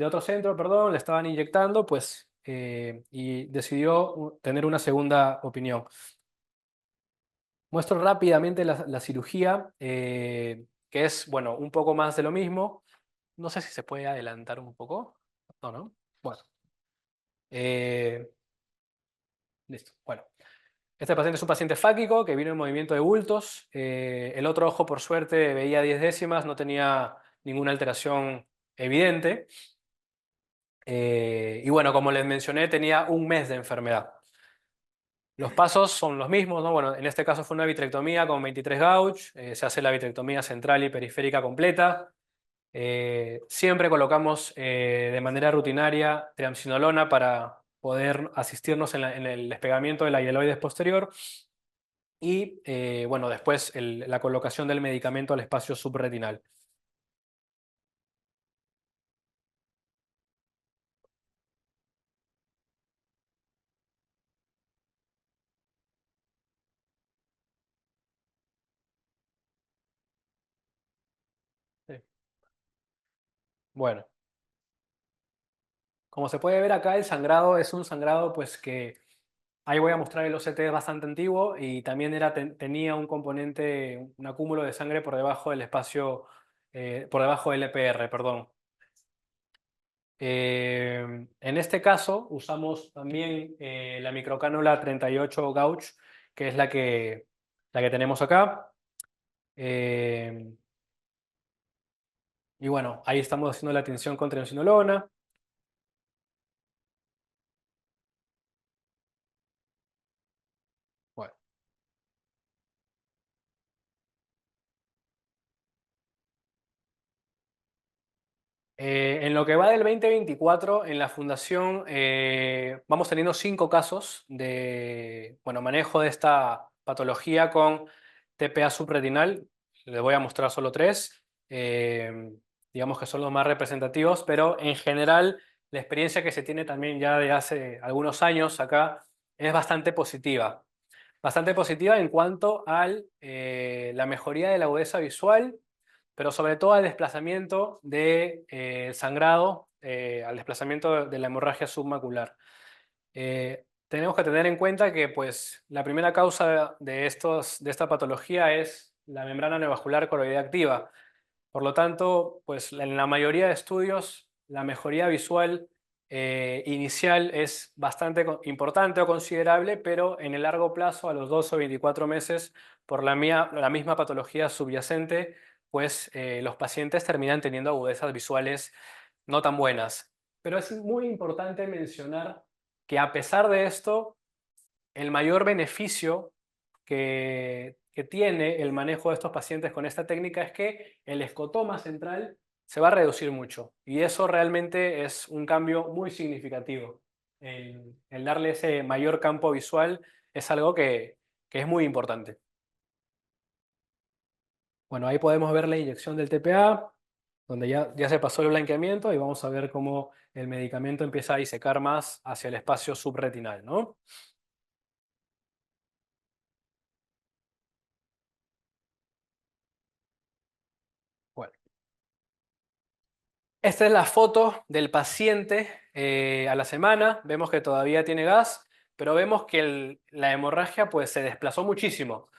otro centro, perdón, le estaban inyectando, pues, y decidió tener una segunda opinión. Muestro rápidamente la cirugía, que es, bueno, un poco más de lo mismo. No sé si se puede adelantar un poco. No, ¿no? Bueno. Listo. Bueno. Este paciente es un paciente fáquico que vino en movimiento de bultos. El otro ojo, por suerte, veía 10 décimas, no tenía ninguna alteración evidente. Y bueno, como les mencioné, tenía un mes de enfermedad. Los pasos son los mismos, ¿no? Bueno, en este caso fue una vitrectomía con 23 gauge. Se hace la vitrectomía central y periférica completa. Siempre colocamos de manera rutinaria triamcinolona para poder asistirnos en el despegamiento de la hialoides posterior. Y bueno, después la colocación del medicamento al espacio subretinal. Sí. Bueno, como se puede ver acá, el sangrado es un sangrado pues que ahí voy a mostrar el OCT, es bastante antiguo y también tenía un componente, un acúmulo de sangre por debajo del espacio, por debajo del EPR, perdón. En este caso usamos también la microcánula 38 gauge, que es la que tenemos acá. Y bueno, ahí estamos haciendo la tinción con triamcinolona. Bueno. En lo que va del 2024, en la fundación vamos teniendo 5 casos de manejo de esta patología con TPA subretinal. Les voy a mostrar solo 3. Digamos que son los más representativos, pero en general la experiencia que se tiene también ya de hace algunos años acá es bastante positiva. Bastante positiva en cuanto a la mejoría de la agudeza visual, pero sobre todo al desplazamiento de sangrado, al desplazamiento de la hemorragia submacular. Tenemos que tener en cuenta que pues, la primera causa de esta patología es la membrana neovascular coroidea activa. Por lo tanto, pues, en la mayoría de estudios, la mejoría visual inicial es bastante importante o considerable, pero en el largo plazo, a los 2 o 24 meses, por la misma patología subyacente, pues los pacientes terminan teniendo agudezas visuales no tan buenas. Pero es muy importante mencionar que, a pesar de esto, el mayor beneficio que tiene el manejo de estos pacientes con esta técnica es que el escotoma central se va a reducir mucho. Y eso realmente es un cambio muy significativo. El darle ese mayor campo visual es algo que es muy importante. Bueno, ahí podemos ver la inyección del TPA, donde ya se pasó el blanqueamiento, y vamos a ver cómo el medicamento empieza a disecar más hacia el espacio subretinal, ¿no? Bueno. Esta es la foto del paciente a la semana. Vemos que todavía tiene gas, pero vemos que la hemorragia pues, se desplazó muchísimo.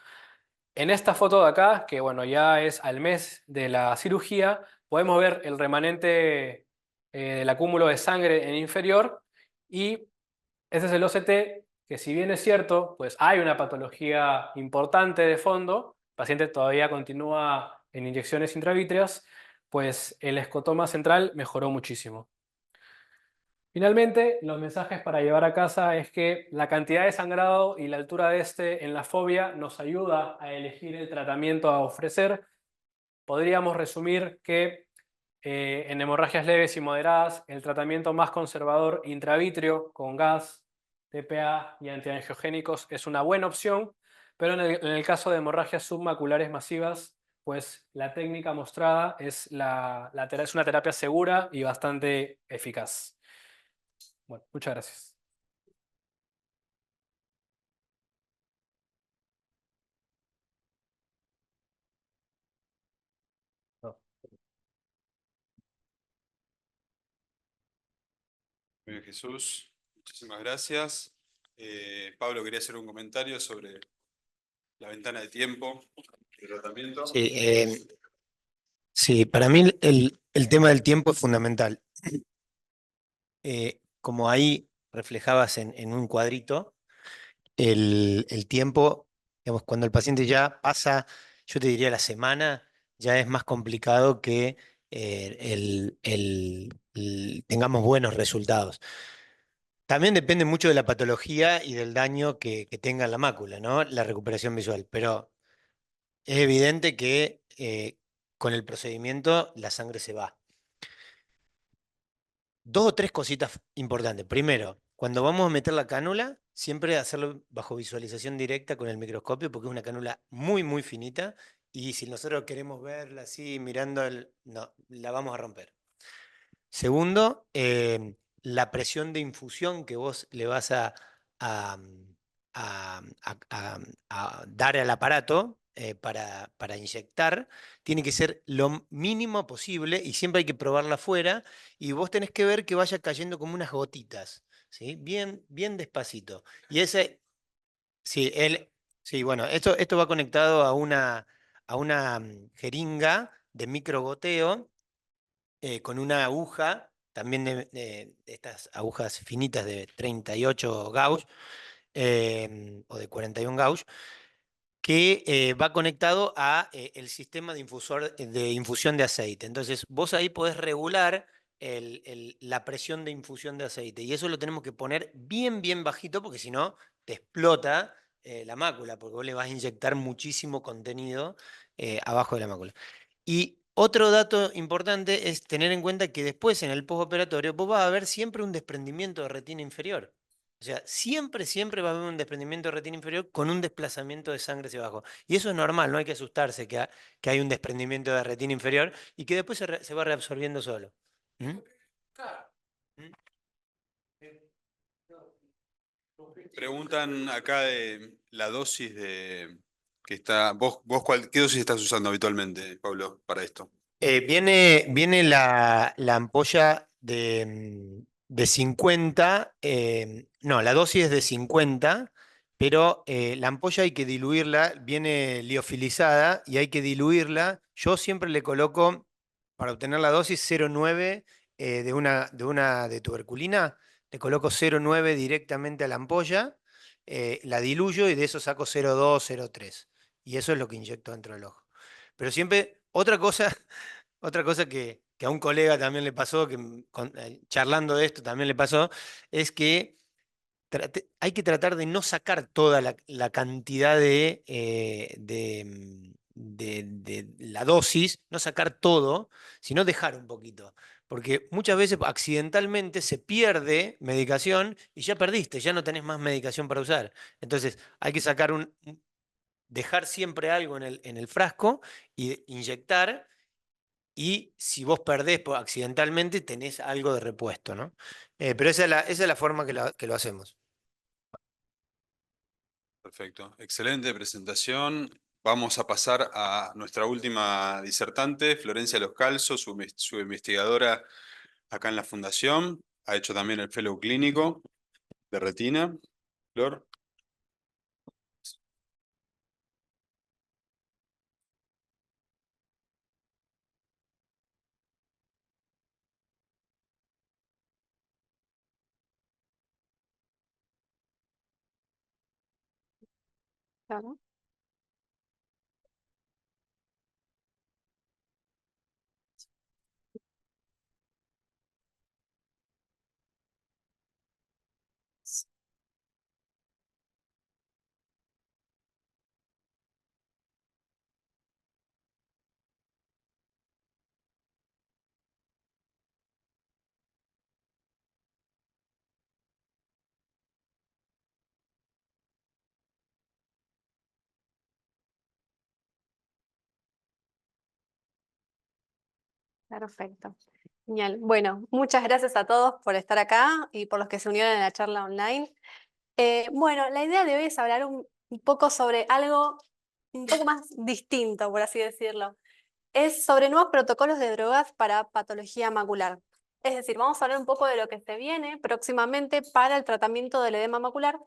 En esta foto de acá, que bueno, ya es al mes de la cirugía, podemos ver el remanente del acúmulo de sangre en inferior, y ese es el OCT, que si bien es cierto, pues hay una patología importante de fondo, el paciente todavía continúa en inyecciones intravítreas, pues el escotoma central mejoró muchísimo. Finalmente, los mensajes para llevar a casa es que la cantidad de sangrado y la altura de este en la fobia nos ayuda a elegir el tratamiento a ofrecer. Podríamos resumir que en hemorragias leves y moderadas, el tratamiento más conservador intravítrea con gas, TPA y antiangiogénicos es una buena opción, pero en el caso de hemorragias submaculares masivas, pues la técnica mostrada es una terapia segura y bastante eficaz. Bueno, muchas gracias. Muy bien, Jesús, muchísimas gracias. Pablo quería hacer un comentario sobre la ventana de tiempo de tratamiento. Sí, sí, para mí el tema del tiempo es fundamental. Como ahí reflejabas en un cuadrito, el tiempo, digamos, cuando el paciente ya pasa, yo te diría la semana, ya es más complicado que tengamos buenos resultados. También depende mucho de la patología y del daño que tenga la mácula, ¿no? La recuperación visual, pero es evidente que con el procedimiento la sangre se va. Dos o tres cositas importantes. Primero, cuando vamos a meter la cánula, siempre hacerlo bajo visualización directa con el microscopio, porque es una cánula muy, muy finita, y si nosotros queremos verla así, mirando, no, la vamos a romper. Segundo, la presión de infusión que vos le vas a, a- a dar al aparato para inyectar, tiene que ser lo mínimo posible y siempre hay que probarla afuera y vos tenés que ver que vaya cayendo como unas gotitas, ¿sí? Bien, bien despacito. Y ese, sí, sí, bueno, esto va conectado a una jeringa de microgoteo con una aguja, también de estas agujas finitas de 38 gauge o de 41 gauge, que va conectado a el sistema de infusión de aceite. Entonces, vos ahí podés regular la presión de infusión de aceite. Y eso lo tenemos que poner bien, bien bajito, porque si no, te explota la mácula, porque vos le vas a inyectar muchísimo contenido abajo de la mácula. Y otro dato importante es tener en cuenta que después en el postoperatorio vos vas a ver siempre un desprendimiento de retina inferior. O sea, siempre, siempre va a haber un desprendimiento de retina inferior con un desplazamiento de sangre hacia abajo. Y eso es normal, no hay que asustarse que hay un desprendimiento de retina inferior y que después se va reabsorbiendo solo. ¿Mm? ¿Mm? Preguntan acá de la dosis de que está. ¿Vos qué dosis estás usando habitualmente, Pablo, para esto? Viene la ampolla de 50, no, la dosis es de 50, pero la ampolla hay que diluirla, viene liofilizada y hay que diluirla. Yo siempre le coloco, para obtener la dosis, 0,9 de tuberculina, le coloco 0,9 directamente a la ampolla, la diluyo y de eso saco 0,2, 0,3. Y eso es lo que inyecto dentro del ojo. Pero siempre, otra cosa que a un colega también le pasó, charlando de esto también le pasó, es que hay que tratar de no sacar toda la cantidad de la dosis, no sacar todo, sino dejar un poquito. Porque muchas veces accidentalmente se pierde medicación y ya perdiste, ya no tenés más medicación para usar. Entonces hay que dejar siempre algo en el frasco y inyectar y si vos perdés accidentalmente, tenés algo de repuesto, ¿no? Pero esa es la forma que lo hacemos. Perfecto. Excelente presentación. Vamos a pasar a nuestra última disertante, Florencia Los Calzos, su investigadora acá en la Fundación. Ha hecho también el fellow clínico de retina. Flor. Claro. Perfecto. Genial. Bueno, muchas gracias a todos por estar acá y por los que se unieron a la charla online. Bueno, la idea de hoy es hablar un poco sobre algo un poco más distinto, por así decirlo. Es sobre nuevos protocolos de drogas para patología macular. Es decir, vamos a hablar un poco de lo que se viene próximamente para el tratamiento del edema macular,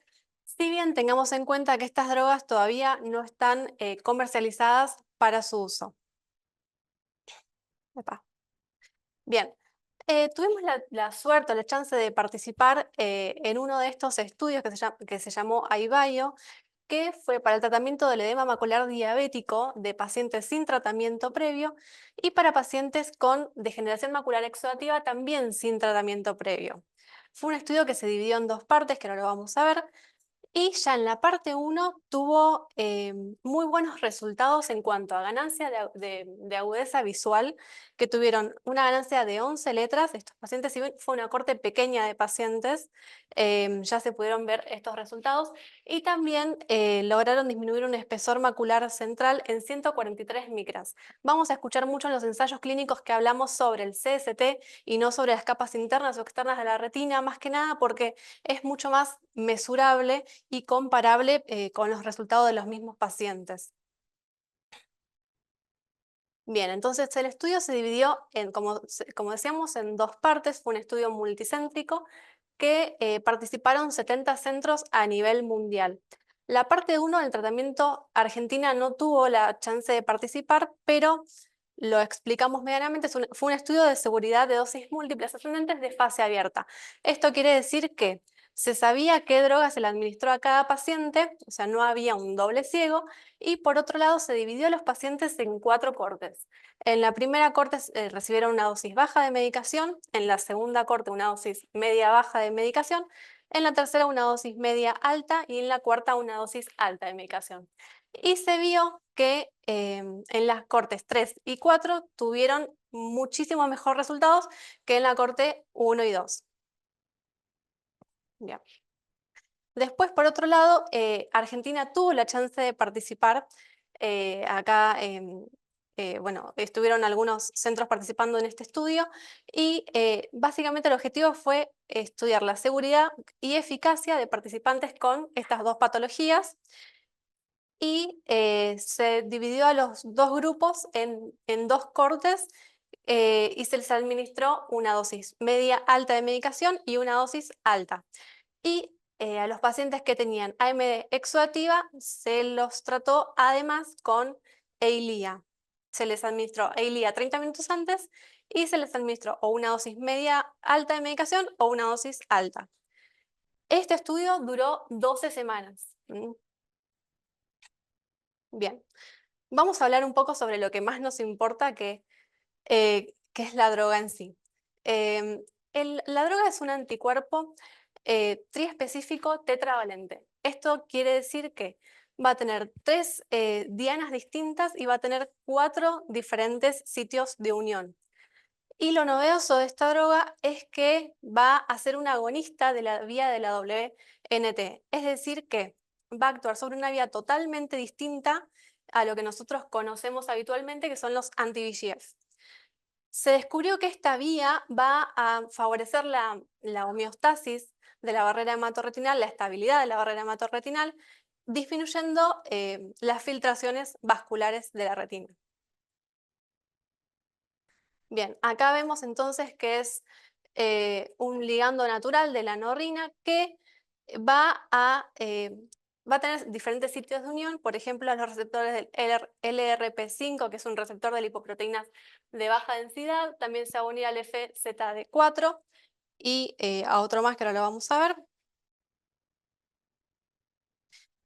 si bien tengamos en cuenta que estas drogas todavía no están comercializadas para su uso. Epa. Bien, tuvimos la suerte o la chance de participar en uno de estos estudios que se llamó iBio, que fue para el tratamiento del edema macular diabético de pacientes sin tratamiento previo y para pacientes con degeneración macular exudativa también sin tratamiento previo. Fue un estudio que se dividió en dos partes, que ahora lo vamos a ver. Y ya en la parte 1 tuvo muy buenos resultados en cuanto a ganancia de agudeza visual, que tuvieron una ganancia de 11 letras. Estos pacientes, si bien fue una corte pequeña de pacientes, ya se pudieron ver estos resultados. Y también lograron disminuir un espesor macular central en 143 micras. Vamos a escuchar mucho en los ensayos clínicos que hablamos sobre el CST y no sobre las capas internas o externas de la retina, más que nada porque es mucho más mesurable y comparable con los resultados de los mismos pacientes. Bien, entonces el estudio se dividió, como decíamos, en dos partes. Fue un estudio multicéntrico que participaron 70 centros a nivel mundial. La parte 1 del tratamiento, Argentina no tuvo la chance de participar, pero lo explicamos medianamente. Fue un estudio de seguridad de dosis múltiples ascendentes de fase abierta. Esto quiere decir que se sabía qué droga se le administró a cada paciente, o sea, no había un doble ciego, y por otro lado se dividió a los pacientes en 4 cortes. En la primera corte recibieron una dosis baja de medicación, en la segunda corte una dosis media-baja de medicación, en la tercera una dosis media-alta y en la cuarta una dosis alta de medicación. Y se vio que en las cortes 3 y 4 tuvieron muchísimo mejor resultados que en la corte 1 y 2. Bien. Después, por otro lado, Argentina tuvo la chance de participar acá. Bueno, estuvieron algunos centros participando en este estudio y básicamente el objetivo fue estudiar la seguridad y eficacia de participantes con estas dos patologías y se dividió a los dos grupos en dos cortes y se les administró una dosis media alta de medicación y una dosis alta. Y a los pacientes que tenían AMD exudativa se los trató además con Eylea. Se les administró Eylea 30 minutos antes y se les administró o una dosis media alta de medicación o una dosis alta. Este estudio duró 12 semanas. Bien, vamos a hablar un poco sobre lo que más nos importa, que es la droga en sí. La droga es un anticuerpo triespecífico tetravalente. Esto quiere decir que va a tener 3 dianas distintas y va a tener 4 diferentes sitios de unión. Y lo novedoso de esta droga es que va a ser un agonista de la vía de la WNT, es decir que va a actuar sobre una vía totalmente distinta a lo que nosotros conocemos habitualmente, que son los anti-VEGF. Se descubrió que esta vía va a favorecer la homeostasis de la barrera hematorretinal, la estabilidad de la barrera hematorretinal, disminuyendo las filtraciones vasculares de la retina. Bien, acá vemos entonces que es un ligando natural de la anorrina que va a tener diferentes sitios de unión, por ejemplo, los receptores del LRP5, que es un receptor de lipoproteínas de baja densidad, también se va a unir al FZD4 y a otro más que ahora lo vamos a ver.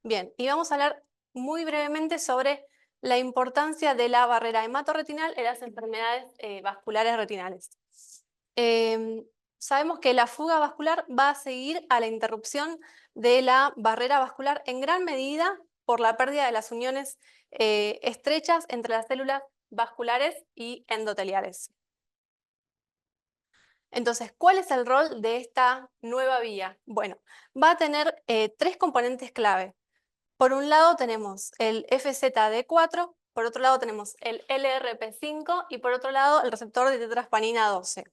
Bien, y vamos a hablar muy brevemente sobre la importancia de la barrera hematorretinal en las enfermedades vasculares retinales. Sabemos que la fuga vascular va a seguir a la interrupción de la barrera vascular en gran medida por la pérdida de las uniones estrechas entre las células vasculares y endoteliales. Entonces, ¿cuál es el rol de esta nueva vía? Bueno, va a tener 3 componentes clave. Por un lado tenemos el FZD4, por otro lado tenemos el LRP5 y por otro lado el receptor de tetraspanina 12.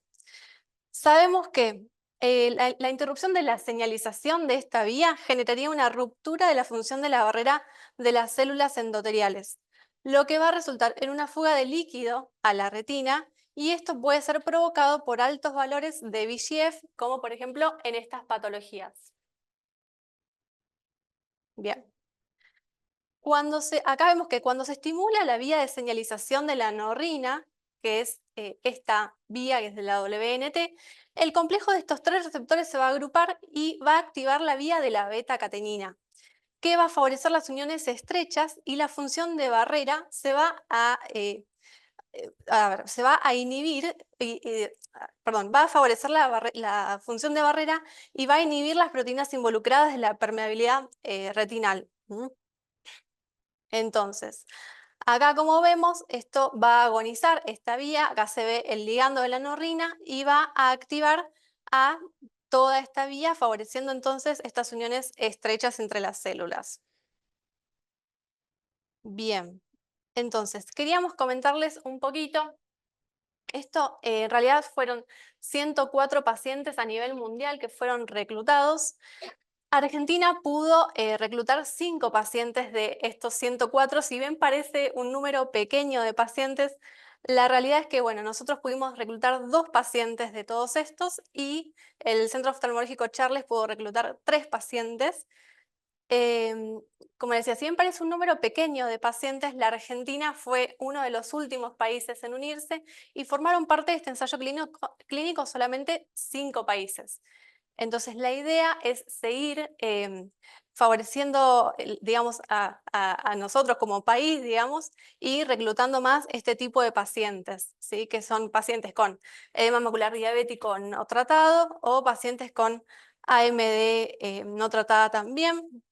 Sabemos que la interrupción de la señalización de esta vía generaría una ruptura de la función de la barrera de las células endoteliales, lo que va a resultar en una fuga de líquido a la retina y esto puede ser provocado por altos valores de VEGF, como por ejemplo en estas patologías. Bien. Acá vemos que cuando se estimula la vía de señalización de la anorrina, que es esta vía que es de la WNT, el complejo de estos tres receptores se va a agrupar y va a activar la vía de la beta-catenina, que va a favorecer las uniones estrechas y la función de barrera se va a inhibir, va a favorecer la función de barrera y va a inhibir las proteínas involucradas en la permeabilidad retinal. Entonces, acá como vemos, esto va a agonizar esta vía, acá se ve el ligando de la anorrina y va a activar a toda esta vía, favoreciendo entonces estas uniones estrechas entre las células. Bien, entonces queríamos comentarles un poquito. Esto en realidad fueron 104 pacientes a nivel mundial que fueron reclutados. Argentina pudo reclutar 5 pacientes de estos 104, si bien parece un número pequeño de pacientes, la realidad es que bueno, nosotros pudimos reclutar 2 pacientes de todos estos y el Centro Oftalmológico Charles pudo reclutar 3 pacientes. Como decía, si bien parece un número pequeño de pacientes, la Argentina fue uno de los últimos países en unirse y formaron parte de este ensayo clínico solamente 5 países. Entonces la idea es seguir favoreciendo, digamos, a nosotros como país, digamos, y reclutando más este tipo de pacientes, ¿sí? Que son pacientes con edema macular diabético no tratado o pacientes con AMD no tratada también.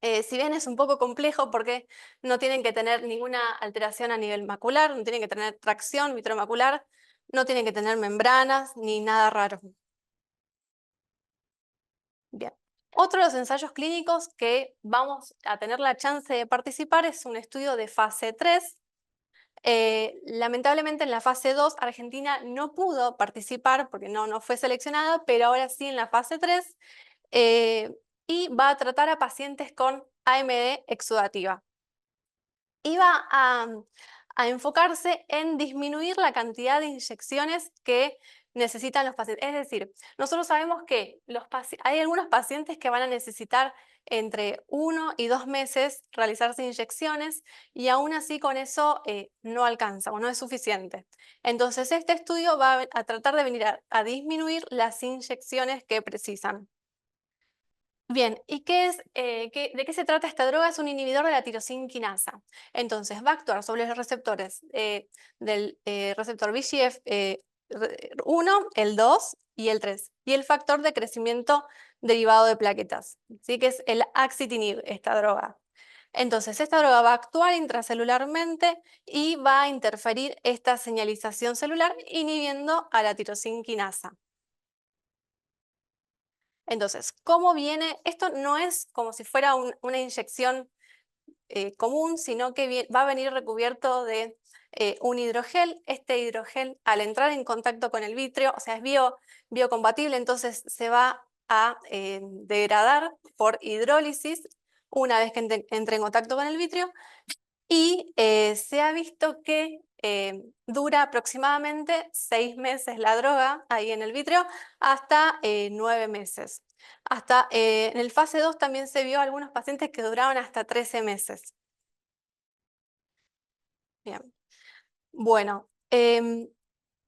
Si bien es un poco complejo porque no tienen que tener ninguna alteración a nivel macular, no tienen que tener tracción vitromacular, no tienen que tener membranas ni nada raro. Bien. Otro de los ensayos clínicos que vamos a tener la chance de participar es un estudio de fase 3. Lamentablemente en la fase 2 Argentina no pudo participar porque no fue seleccionada, pero ahora sí en la fase 3 y va a tratar a pacientes con AMD exudativa. Y va a enfocarse en disminuir la cantidad de inyecciones que necesitan los pacientes. Es decir, nosotros sabemos que hay algunos pacientes que van a necesitar entre 1 y 2 meses realizarse inyecciones y aún así con eso no alcanza o no es suficiente. Entonces este estudio va a tratar de venir a disminuir las inyecciones que precisan. Bien, ¿y de qué se trata esta droga? Es un inhibidor de la tirosina quinasa. Entonces va a actuar sobre los receptores del receptor VEGF1, el 2 y el 3, y el factor de crecimiento derivado de plaquetas, ¿sí? Que es el axitinib, esta droga. Entonces esta droga va a actuar intracelularmente y va a interferir esta señalización celular inhibiendo a la tirosina quinasa. Entonces, ¿cómo viene? Esto no es como si fuera una inyección común, sino que va a venir recubierto de un hidrogel. Este hidrogel, al entrar en contacto con el vitrio, o sea, es biocompatible, entonces se va a degradar por hidrólisis una vez que entre en contacto con el vitrio. Y se ha visto que dura aproximadamente 6 meses la droga ahí en el vitrio, hasta 9 meses. En el fase 2 también se vio algunos pacientes que duraban hasta 13 meses. Bien. Bueno,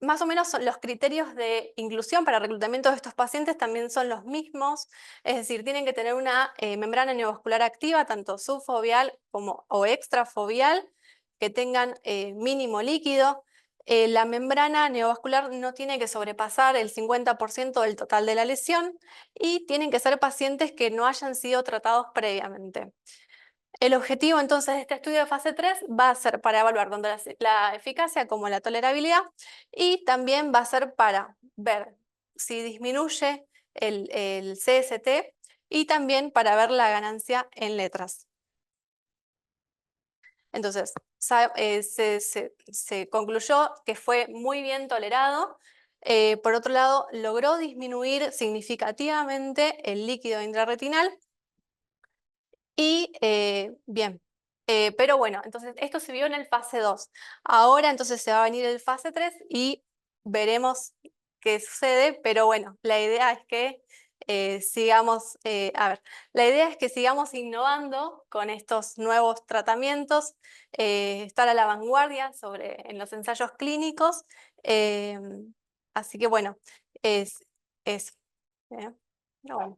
más o menos los criterios de inclusión para reclutamiento de estos pacientes también son los mismos, es decir, tienen que tener una membrana neovascular activa, tanto subfoveal o extrafoveal, que tengan mínimo líquido. La membrana neovascular no tiene que sobrepasar el 50% del total de la lesión y tienen que ser pacientes que no hayan sido tratados previamente. El objetivo entonces de este estudio de fase 3 va a ser para evaluar tanto la eficacia como la tolerabilidad y también va a ser para ver si disminuye el CST y también para ver la ganancia en letras. Entonces, se concluyó que fue muy bien tolerado. Por otro lado, logró disminuir significativamente el líquido intrarretinal y bien. Pero bueno, entonces esto se vio en el fase 2. Ahora entonces se va a venir el fase 3 y veremos qué sucede, pero bueno, la idea es que sigamos, la idea es que sigamos innovando con estos nuevos tratamientos, estar a la vanguardia en los ensayos clínicos. eh, Así que bueno, es eso. Pero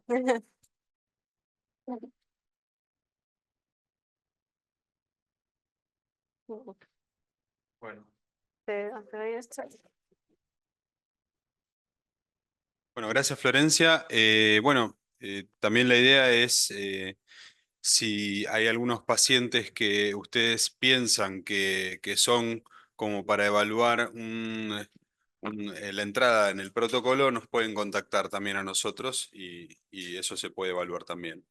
bueno. Bueno. Te doy esto. Bueno, gracias Florencia. Bueno, también la idea es si hay algunos pacientes que ustedes piensan que son como para evaluar la entrada en el protocolo, nos pueden contactar también a nosotros y eso se puede evaluar también.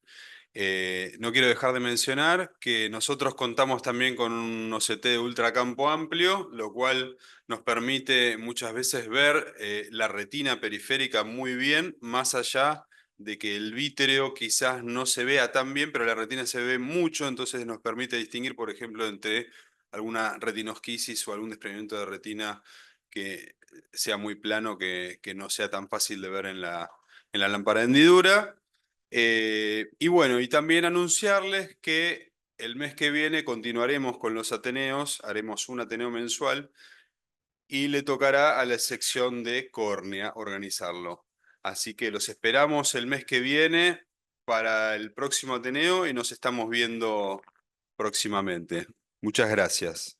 No quiero dejar de mencionar que nosotros contamos también con un OCT de ultracampo amplio, lo cual nos permite muchas veces ver la retina periférica muy bien, más allá de que el vítreo quizás no se vea tan bien, pero la retina se ve mucho, entonces nos permite distinguir, por ejemplo, entre alguna retinosquisis o algún desprendimiento de retina que sea muy plano, que no sea tan fácil de ver en la lámpara de hendidura. Y bueno, y también anunciarles que el mes que viene continuaremos con los Ateneos, haremos un Ateneo mensual y le tocará a la sección de córnea organizarlo. Así que los esperamos el mes que viene para el próximo Ateneo y nos estamos viendo próximamente. Muchas gracias.